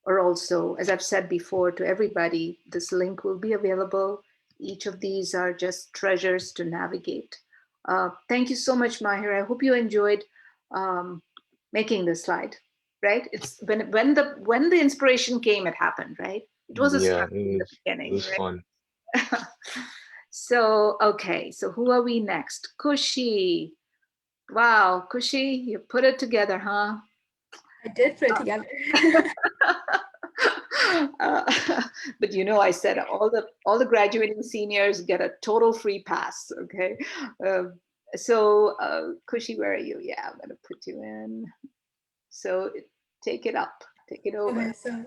are also, as I've said before to everybody, this link will be available. Each of these are just treasures to navigate. Thank you so much, Mahir. I hope you enjoyed making this slide. Right? It's when the inspiration came, it happened. Right? It was a Yeah, struggle in the it beginning. was Right? fun. So, okay. So who are we next? Kushi. Wow, Kushi, you put it together, huh? I did put it together. Uh, but I said all the graduating seniors get a total free pass. Okay, so Kushi, where are you? Yeah, I'm gonna put you in. So take it up, take it over. Okay, so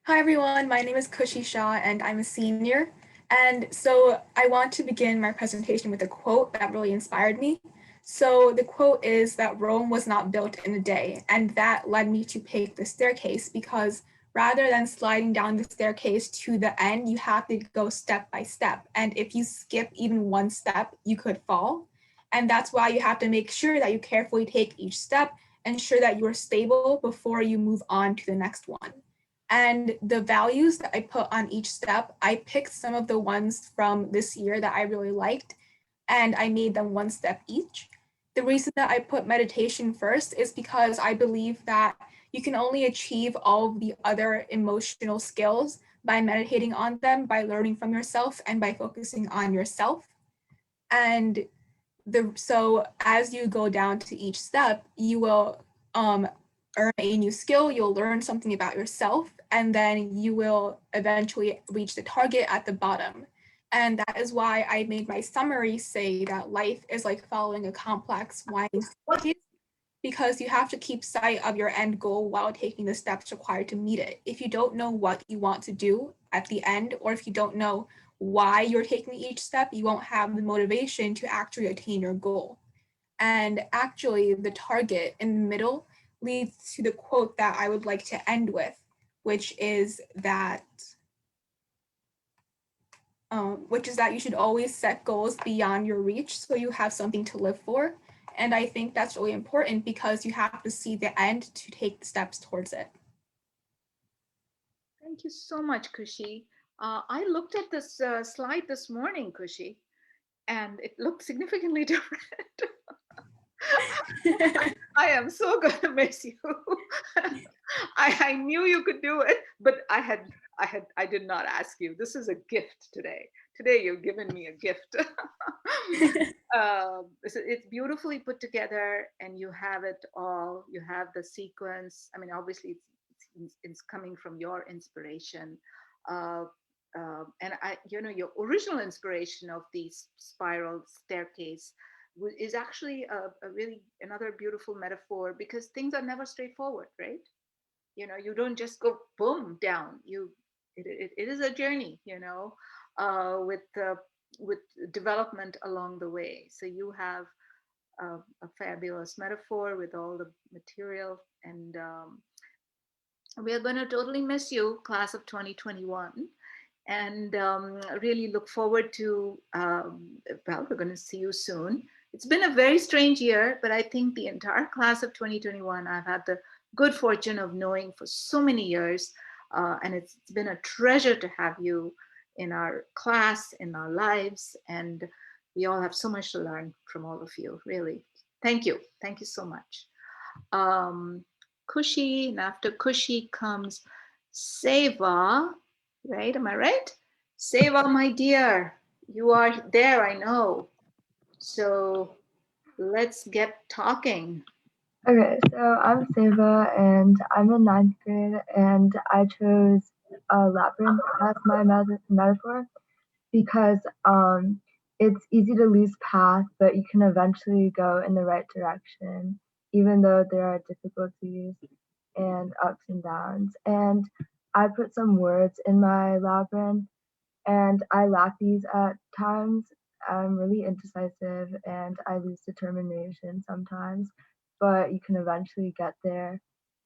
hi everyone, my name is Kushi Shah and I'm a senior. And so I want to begin my presentation with a quote that really inspired me. So the quote is that Rome was not built in a day, and that led me to pick the staircase because rather than sliding down the staircase to the end, you have to go step by step. And if you skip even one step, you could fall. And that's why you have to make sure that you carefully take each step, ensure that you are stable before you move on to the next one. And the values that I put on each step, I picked some of the ones from this year that I really liked, and I made them one step each. the reason that I put meditation first is because I believe that you can only achieve all of the other emotional skills by meditating on them, by learning from yourself, and by focusing on yourself. And so as you go down to each step, you will earn a new skill, you'll learn something about yourself, and then you will eventually reach the target at the bottom. And that is why I made my summary say that life is like following a complex winding staircase, because you have to keep sight of your end goal while taking the steps required to meet it. If you don't know what you want to do at the end, or if you don't know why you're taking each step, you won't have the motivation to actually attain your goal. And actually, the target in the middle leads to the quote that I would like to end with, which is that you should always set goals beyond your reach so you have something to live for. And I think that's really important because you have to see the end to take the steps towards it. Thank you so much, Kushi. I looked at this slide this morning, Kushi, and it looked significantly different. I am so gonna miss you. I knew you could do it, but I did not ask you. This is a gift today. Today you've given me a gift. It's beautifully put together, and you have it all. You have the sequence. I mean, obviously, it's coming from your inspiration. Uh, and your original inspiration of the spiral staircase is actually a really another beautiful metaphor, because things are never straightforward, right? You don't just go boom down. It is a journey, with development along the way. So you have a fabulous metaphor with all the material, and we are going to totally miss you, class of 2021, and really look forward to, well, we're going to see you soon. It's been a very strange year, but I think the entire class of 2021, I've had the good fortune of knowing for so many years, and it's been a treasure to have you in our class, in our lives, and we all have so much to learn from all of you, really. Thank you. Thank you so much. Kushi, and after Kushi comes Seva, right? Am I right? Seva, my dear, you are there, I know. So let's get talking. Okay, so I'm Seva and I'm in ninth grade, and I chose labyrinth as my metaphor because it's easy to lose path, but you can eventually go in the right direction, even though there are difficulties and ups and downs. And I put some words in my labyrinth, and I lack these at times. I'm really indecisive and I lose determination sometimes, but you can eventually get there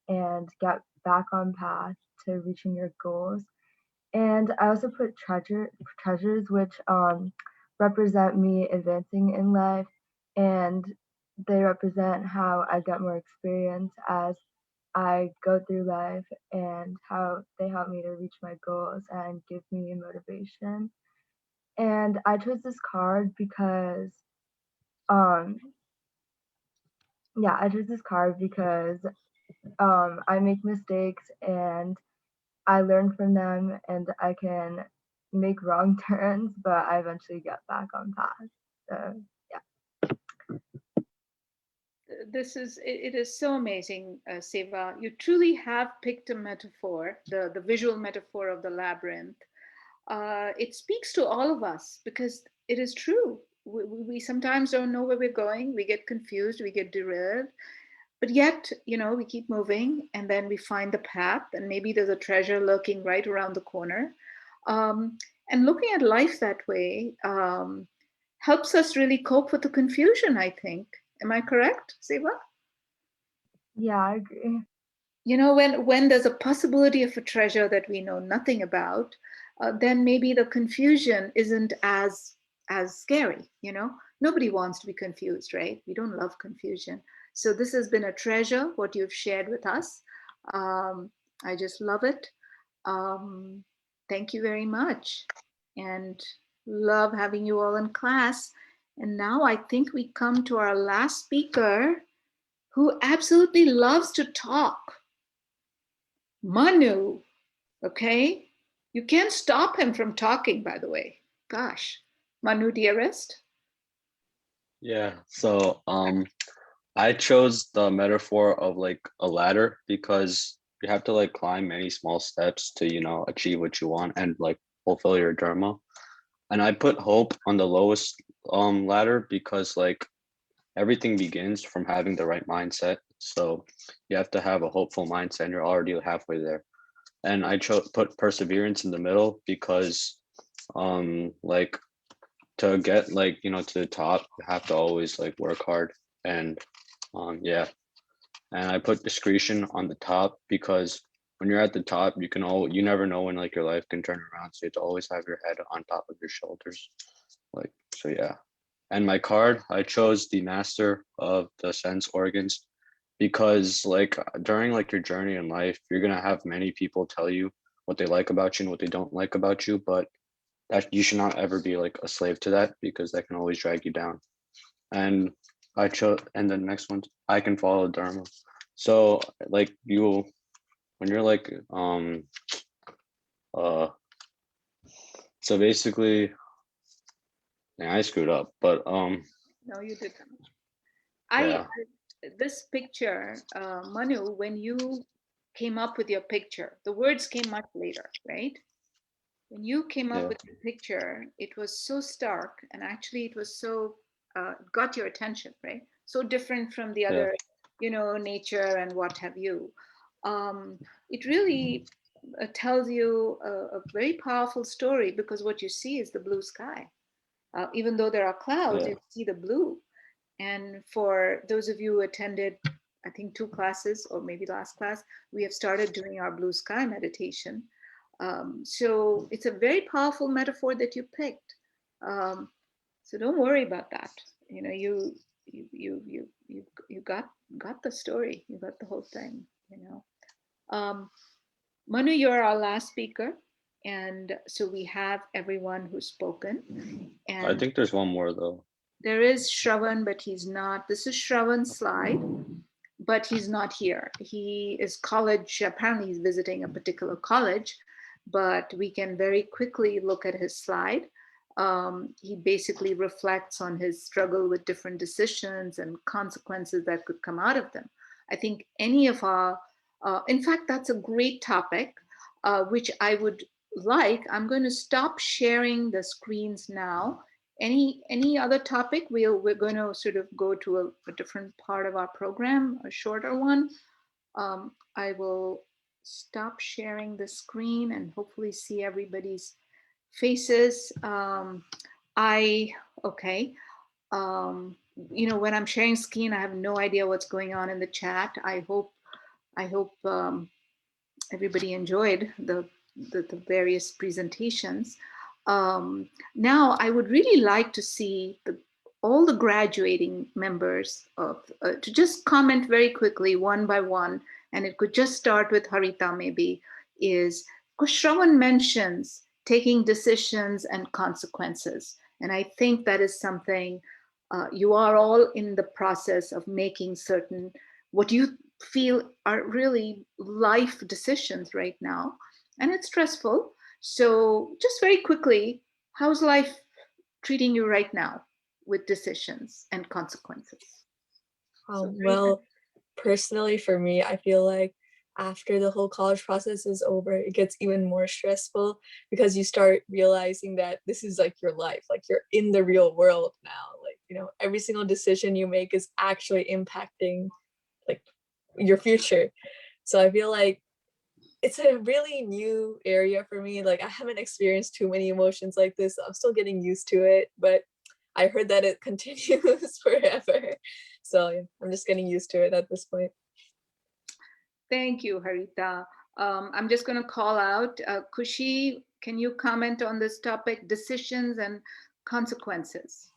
and get back on path to reaching your goals. And I also put treasures, which represent me advancing in life, and they represent how I get more experience as I go through life, and how they help me to reach my goals and give me motivation. And I chose this card because, um, I chose this card because I make mistakes and I learn from them, and I can make wrong turns, but I eventually get back on path. So It is so amazing, Seva. You truly have picked a metaphor, the visual metaphor of the labyrinth. It speaks to all of us, because it is true. We sometimes don't know where we're going. We get confused, we get derailed, but yet, we keep moving, and then we find the path, and maybe there's a treasure lurking right around the corner. And looking at life that way helps us really cope with the confusion, I think. Am I correct, Seva? yeah, I agree. When there's a possibility of a treasure that we know nothing about, then maybe the confusion isn't as scary. Nobody wants to be confused, right? We don't love confusion. So this has been a treasure, what you've shared with us. I just love it. Thank you very much, and love having you all in class. And now I think we come to our last speaker who absolutely loves to talk. Manu, okay? You can't stop him from talking, by the way. Gosh, Manu, dearest. Yeah, so I chose the metaphor of like a ladder because you have to like climb many small steps to, you know, achieve what you want and like fulfill your dharma. And I put hope on the lowest ladder because like everything begins from having the right mindset. So you have to have a hopeful mindset and you're already halfway there. And I put perseverance in the middle because like to get like, you know, to the top, you have to always like work hard. And yeah. And I put discretion on the top because when you're at the top, you never know when like your life can turn around. So you have to always have your head on top of your shoulders. Like, so yeah. And my card, I chose the master of the sense organs because like during like your journey in life, you're gonna have many people tell you what they like about you and what they don't like about you, but that you should not ever be like a slave to that because that can always drag you down. And I chose, and the next one, I can follow Dharma. So like when you're like, uh, so basically, yeah, I screwed up, but No, you didn't. yeah, This picture, Manu, when you came up with your picture, the words came much later, right? When you came up yeah, with the picture, it was so stark, and actually it was so got your attention, right? So different from the yeah, other, nature and what have you. It really tells you a very powerful story because what you see is the blue sky. Even though there are clouds, yeah, you see the blue. And for those of you who attended, I think 2 classes or maybe last class, we have started doing our blue sky meditation. So it's a very powerful metaphor that you picked. So don't worry about that. You know, you got the story. You got the whole thing. Manu, you're our last speaker, and so we have everyone who's spoken. I And think there's one more though. there is Shravan, but he's not. This is Shravan's slide, but he's not here. He is college, apparently he's visiting a particular college, but we can very quickly look at his slide. He basically reflects on his struggle with different decisions and consequences that could come out of them. I think any of our, in fact, that's a great topic, which I would like. I'm going to stop sharing the screens now. Any other topic? We're going to sort of go to a different part of our program, a shorter one. I will stop sharing the screen and hopefully see everybody's faces. Okay. When I'm sharing screen, I have no idea what's going on in the chat. I hope everybody enjoyed the various presentations. Now, I would really like to see all the graduating members to just comment very quickly, one by one, and it could just start with Harita maybe, is because Shravan mentions taking decisions and consequences. And I think that is something you are all in the process of making certain what you feel are really life decisions right now, and it's stressful. So just very quickly, how's life treating you right now with decisions and consequences? Well, personally for me, I feel like after the whole college process is over, it gets even more stressful because you start realizing that this is like your life, like you're in the real world now. Like, every single decision you make is actually impacting like your future. So I feel like it's a really new area for me. Like I haven't experienced too many emotions like this. I'm still getting used to it, but I heard that it continues forever. So yeah, I'm just getting used to it at this point. Thank you, Harita. I'm just going to call out Kushi. Can you comment on this topic, decisions and consequences?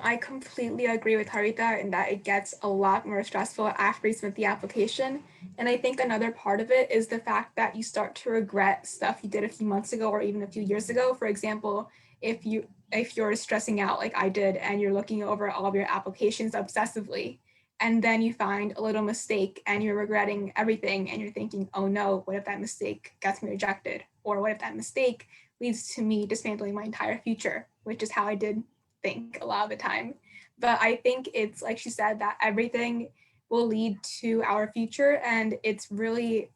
I completely agree with Harita in that it gets a lot more stressful after you submit the application. And I think another part of it is the fact that you start to regret stuff you did a few months ago or even a few years ago. For example, if you're stressing out like I did and you're looking over all of your applications obsessively, and then you find a little mistake and you're regretting everything and you're thinking, oh no, what if that mistake gets me rejected? Or what if that mistake leads to me dismantling my entire future, which is how I did think a lot of the time. But I think it's like she said, that everything will lead to our future. And it's really,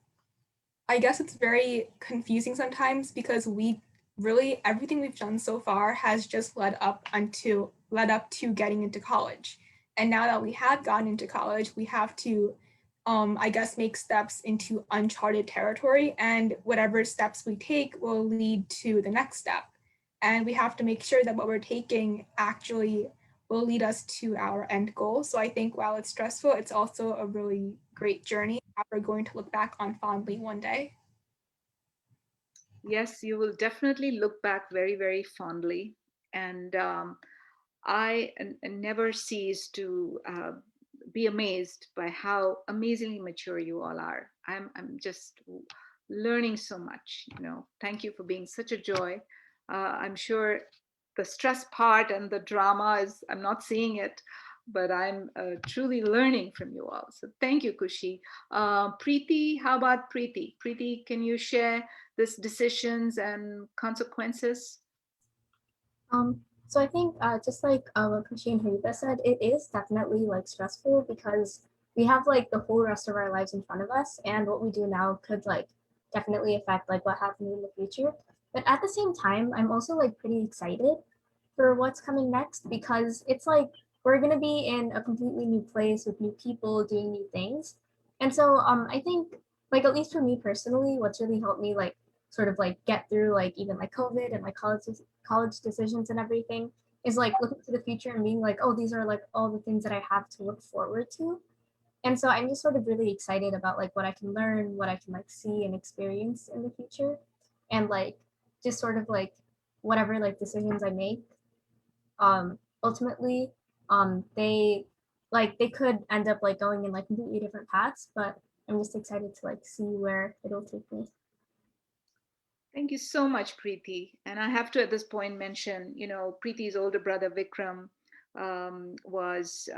I guess it's very confusing sometimes because we really, everything we've done so far has just led up to getting into college. And now that we have gotten into college, we have to, I guess, make steps into uncharted territory, and whatever steps we take will lead to the next step. And we have to make sure that what we're taking actually will lead us to our end goal. So I think while it's stressful, it's also a really great journey that we're going to look back on fondly one day. Yes, you will definitely look back very, very fondly. And I never cease to be amazed by how amazingly mature you all are. I'm just learning so much. Thank you for being such a joy. I'm sure the stress part and the drama is, I'm not seeing it, but I'm truly learning from you all. So thank you, Kushi. Preeti, how about Preeti? Preeti, can you share this decisions and consequences? So I think just like what Kushi and Harita said, it is definitely like stressful because we have like the whole rest of our lives in front of us, and what we do now could like definitely affect like what happens in the future. But at the same time, I'm also like pretty excited for what's coming next because it's like we're gonna be in a completely new place with new people doing new things. And so I think like at least for me personally, what's really helped me like sort of like get through like even like COVID and like college decisions and everything is like looking to the future and being like, oh, these are like all the things that I have to look forward to. And so I'm just sort of really excited about like what I can learn, what I can like see and experience in the future. And like just sort of like whatever like decisions I make, ultimately, they could end up like going in like completely different paths, but I'm just excited to like see where it'll take me. Thank you so much, Preeti. And I have to at this point mention, Preeti's older brother Vikram was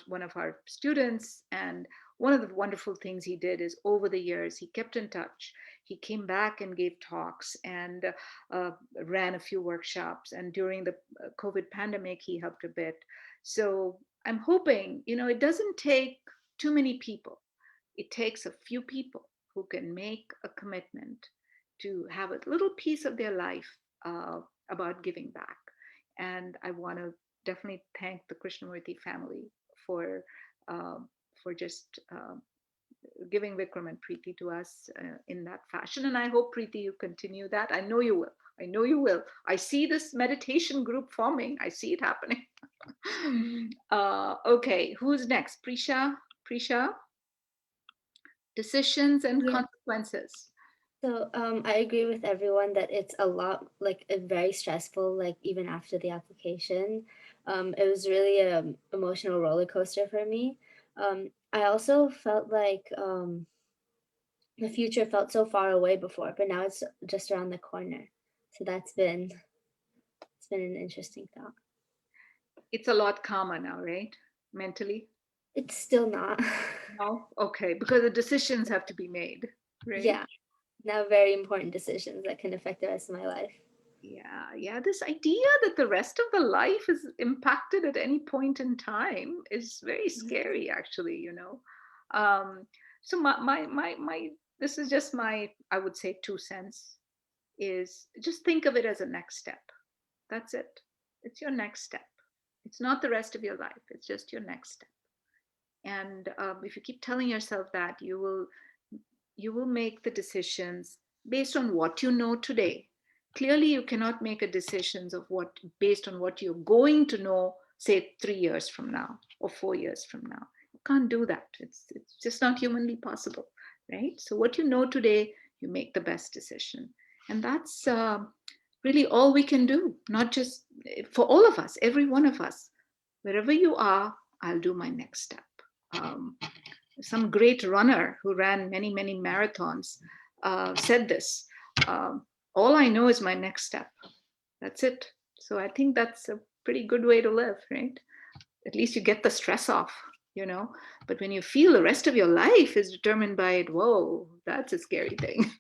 one of our students. And one of the wonderful things he did is over the years, he kept in touch. He came back and gave talks and ran a few workshops. And during the COVID pandemic, he helped a bit. So I'm hoping, it doesn't take too many people. It takes a few people who can make a commitment to have a little piece of their life about giving back. And I want to definitely thank the Krishnamurti family for just giving Vikram and Preeti to us in that fashion. And I hope, Preeti, you continue that. I know you will. I know you will. I see this meditation group forming. I see it happening. Okay, who's next? Prisha? Prisha? Decisions and Yeah. consequences. So I agree with everyone that it's a lot like very stressful, like even after the application. It was really an emotional roller coaster for me. I also felt like the future felt so far away before, but now it's just around the corner. So it's been an interesting thought. It's a lot calmer now, right? Mentally? It's still not. No? Okay, because the decisions have to be made, right? Yeah. Now very important decisions that can affect the rest of my life. Yeah. This idea that the rest of the life is impacted at any point in time is very scary, actually. Um, so my this is just my, I would say, 2 cents, is just think of it as a next step. That's it. It's your next step. It's not the rest of your life. It's just your next step. And if you keep telling yourself that, you will make the decisions based on what you know today. Clearly you cannot make a decisions of what based on what you're going to know, say 3 years from now or 4 years from now. You can't do that. It's just not humanly possible, right? So what you know today, you make the best decision. And that's really all we can do, not just for all of us, every one of us. Wherever you are, I'll do my next step. Some great runner who ran many, many marathons said this: all I know is my next step. That's it. So I think that's a pretty good way to live, right? At least you get the stress off, you know. But when you feel the rest of your life is determined by it, whoa, that's a scary thing.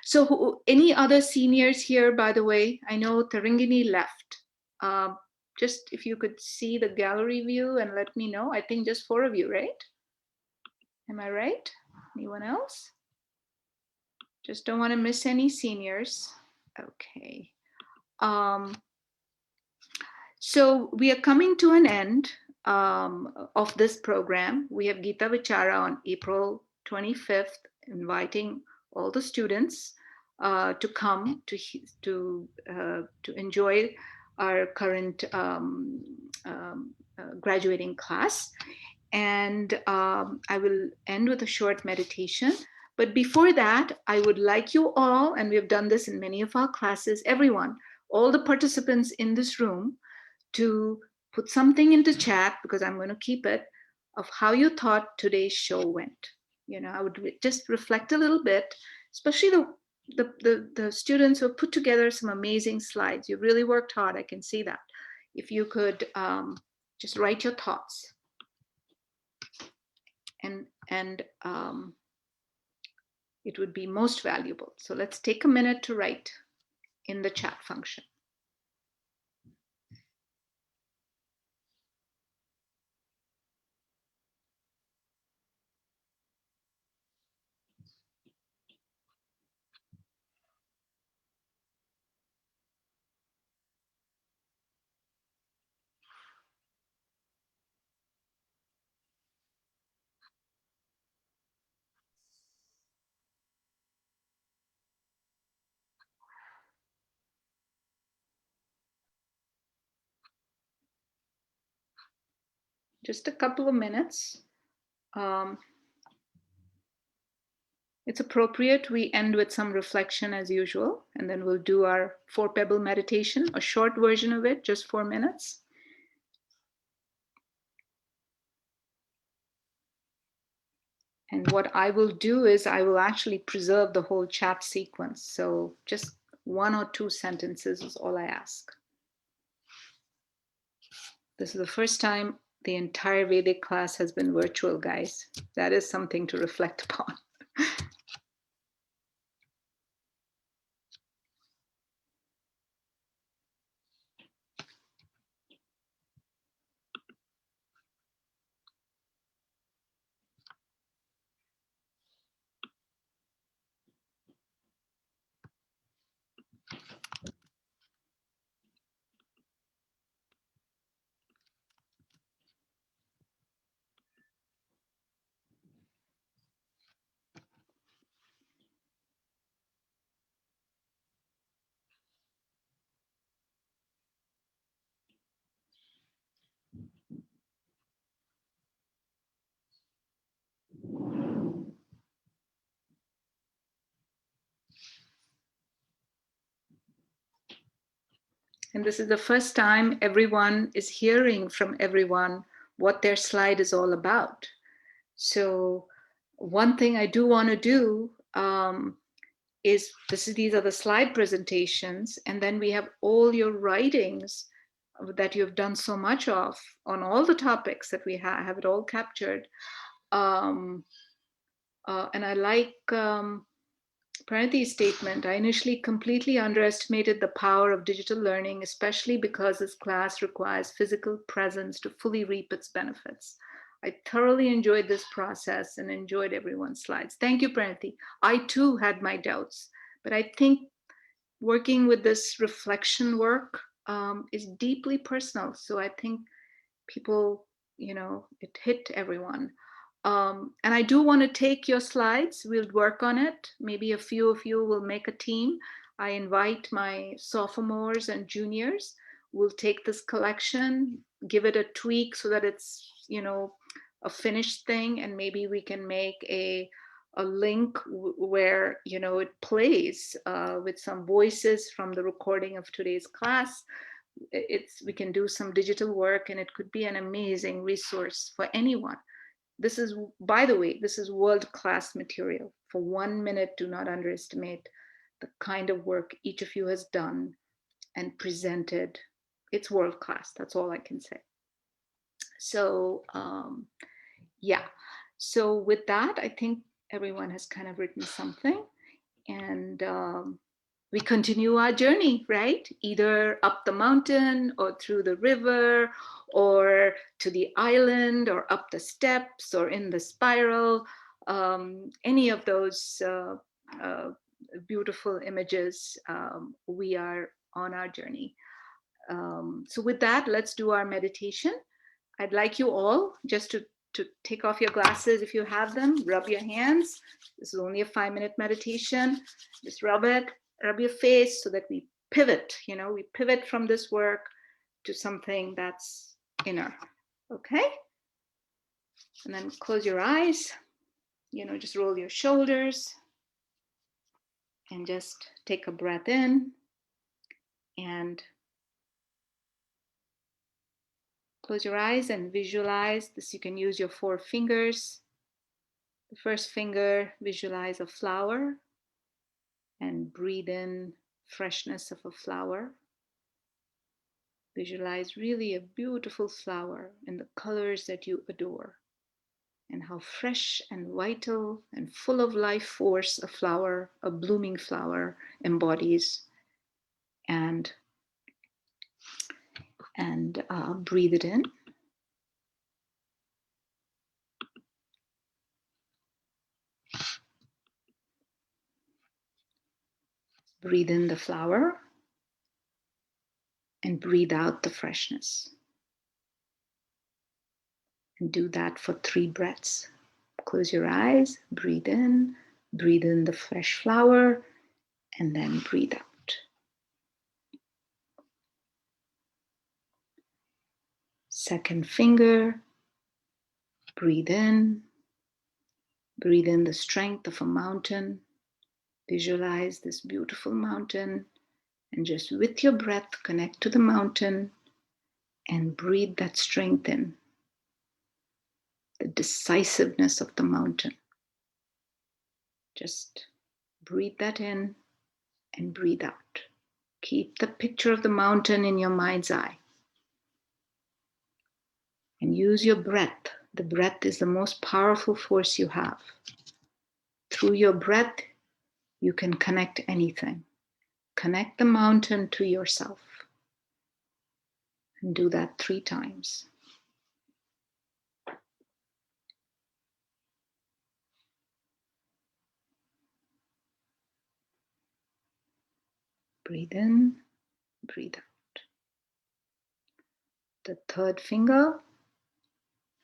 So any other seniors here, by the way? I know Taringini left. Just if you could see the gallery view and let me know. I think just 4 of you, right? Am I right? Anyone else? Just don't want to miss any seniors. Okay. So we are coming to an end of this program. We have Gita Vichara on April 25th, inviting all the students to come to enjoy our current graduating class. And I will end with a short meditation. But before that, I would like you all, and we have done this in many of our classes, everyone, all the participants in this room, to put something into chat, because I'm going to keep it, of how you thought today's show went. You know, I would just reflect a little bit, especially the students who have put together some amazing slides. You really worked hard. I can see that. If you could just write your thoughts. And it would be most valuable. So let's take a minute to write in the chat function. Just a couple of minutes. It's appropriate we end with some reflection as usual, and then we'll do our 4-pebble meditation, a short version of it, just 4 minutes. And what I will do is I will actually preserve the whole chat sequence. So just 1 or 2 sentences is all I ask. This is the first time the entire Vedic class has been virtual, guys. That is something to reflect upon. And this is the first time everyone is hearing from everyone what their slide is all about. So one thing I do want to do is these are the slide presentations, and then we have all your writings that you've done so much of on all the topics that we have it all captured. And I like Pranithi's statement. I initially completely underestimated the power of digital learning, especially because this class requires physical presence to fully reap its benefits. I thoroughly enjoyed this process and enjoyed everyone's slides. Thank you, Pranithi. I too had my doubts, but I think working with this reflection work is deeply personal. So I think people, you know, it hit everyone. And I do want to take your slides. We'll work on it. Maybe a few of you will make a team. I invite my sophomores and juniors. We'll take this collection, give it a tweak so that it's, you know, a finished thing. And maybe we can make a link where, you know, it plays with some voices from the recording of today's class. We can do some digital work, and it could be an amazing resource for anyone. This is, by the way, this is world-class material. For 1 minute, do not underestimate the kind of work each of you has done and presented. It's world class. That's all I can say. So yeah. So with that, I think everyone has kind of written something, and we continue our journey, right? Either up the mountain or through the river or to the island or up the steps or in the spiral. Any of those beautiful images, we are on our journey. So with that, let's do our meditation. I'd like you all just to take off your glasses if you have them, rub your hands. This is only a 5-minute meditation. Just rub it, rub your face so that we pivot, we pivot from this work to something that's inner. Okay? And then close your eyes, just roll your shoulders and just take a breath in and close your eyes and visualize this. You can use your 4 fingers. The first finger, visualize a flower and breathe in freshness of a flower. Visualize really a beautiful flower in the colors that you adore and how fresh and vital and full of life force a flower, a blooming flower, embodies. And breathe it in. Breathe in the flower and breathe out the freshness. And do that for 3 breaths. Close your eyes, breathe in the fresh flower, and then breathe out. Second finger, breathe in the strength of a mountain. Visualize this beautiful mountain and just with your breath connect to the mountain and breathe that strength in. The decisiveness of the mountain. Just breathe that in and breathe out. Keep the picture of the mountain in your mind's eye. And use your breath. The breath is the most powerful force you have. Through your breath, you can connect anything. Connect the mountain to yourself. And do that 3 times. Breathe in, breathe out. The third finger,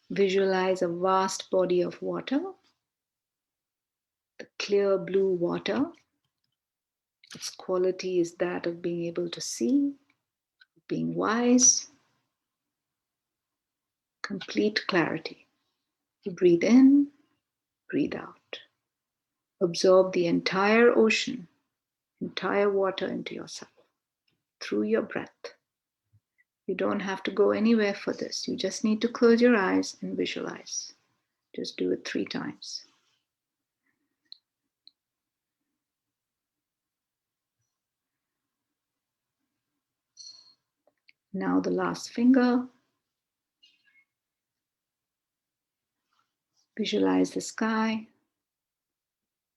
visualize a vast body of water. The clear blue water. Its quality is that of being able to see, being wise, complete clarity. You breathe in, breathe out. Absorb the entire ocean, entire water into yourself through your breath. You don't have to go anywhere for this. You just need to close your eyes and visualize. Just do it 3 times. Now the last finger. Visualize the sky.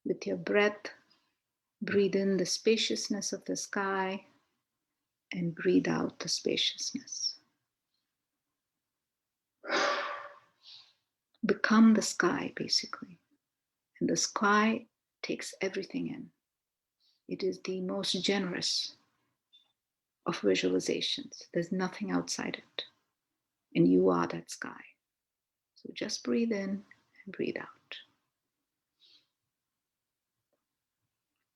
With your breath, breathe in the spaciousness of the sky and breathe out the spaciousness. Become the sky, basically. And the sky takes everything in. It is the most generous of visualizations. There's nothing outside it. And you are that sky. So just breathe in and breathe out.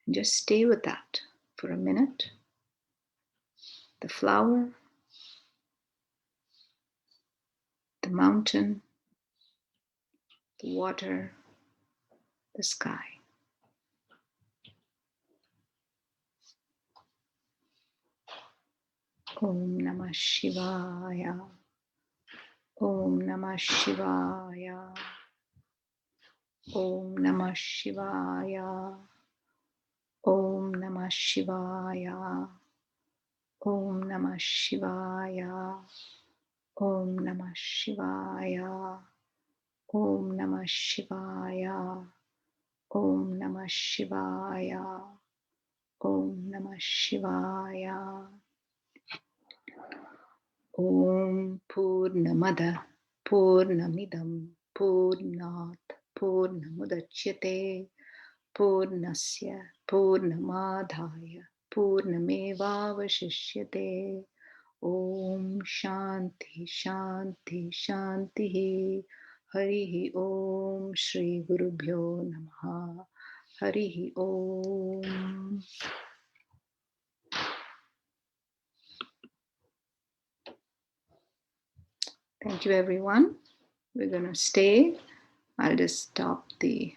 And just stay with that for a minute. The flower, the mountain, the water, the sky. Om Namah Shivaya. Om Namah Shivaya. Om Namah Shivaya. Om Namah Shivaya. Om Namah Shivaya. Om Namah Shivaya. Om Namah Shivaya. Om Namah Shivaya. Om Namah Shivaya. Om Purnamada Purnamidam Purnat Purnamudachyate Purnasya Purnamadhaya Purnamevavashishyate. Om Shanti Shanti Shanti. Harihi Om Shri Gurubhyo Namaha. Harihi Om. Thank you, everyone. We're going to stay. I'll just stop the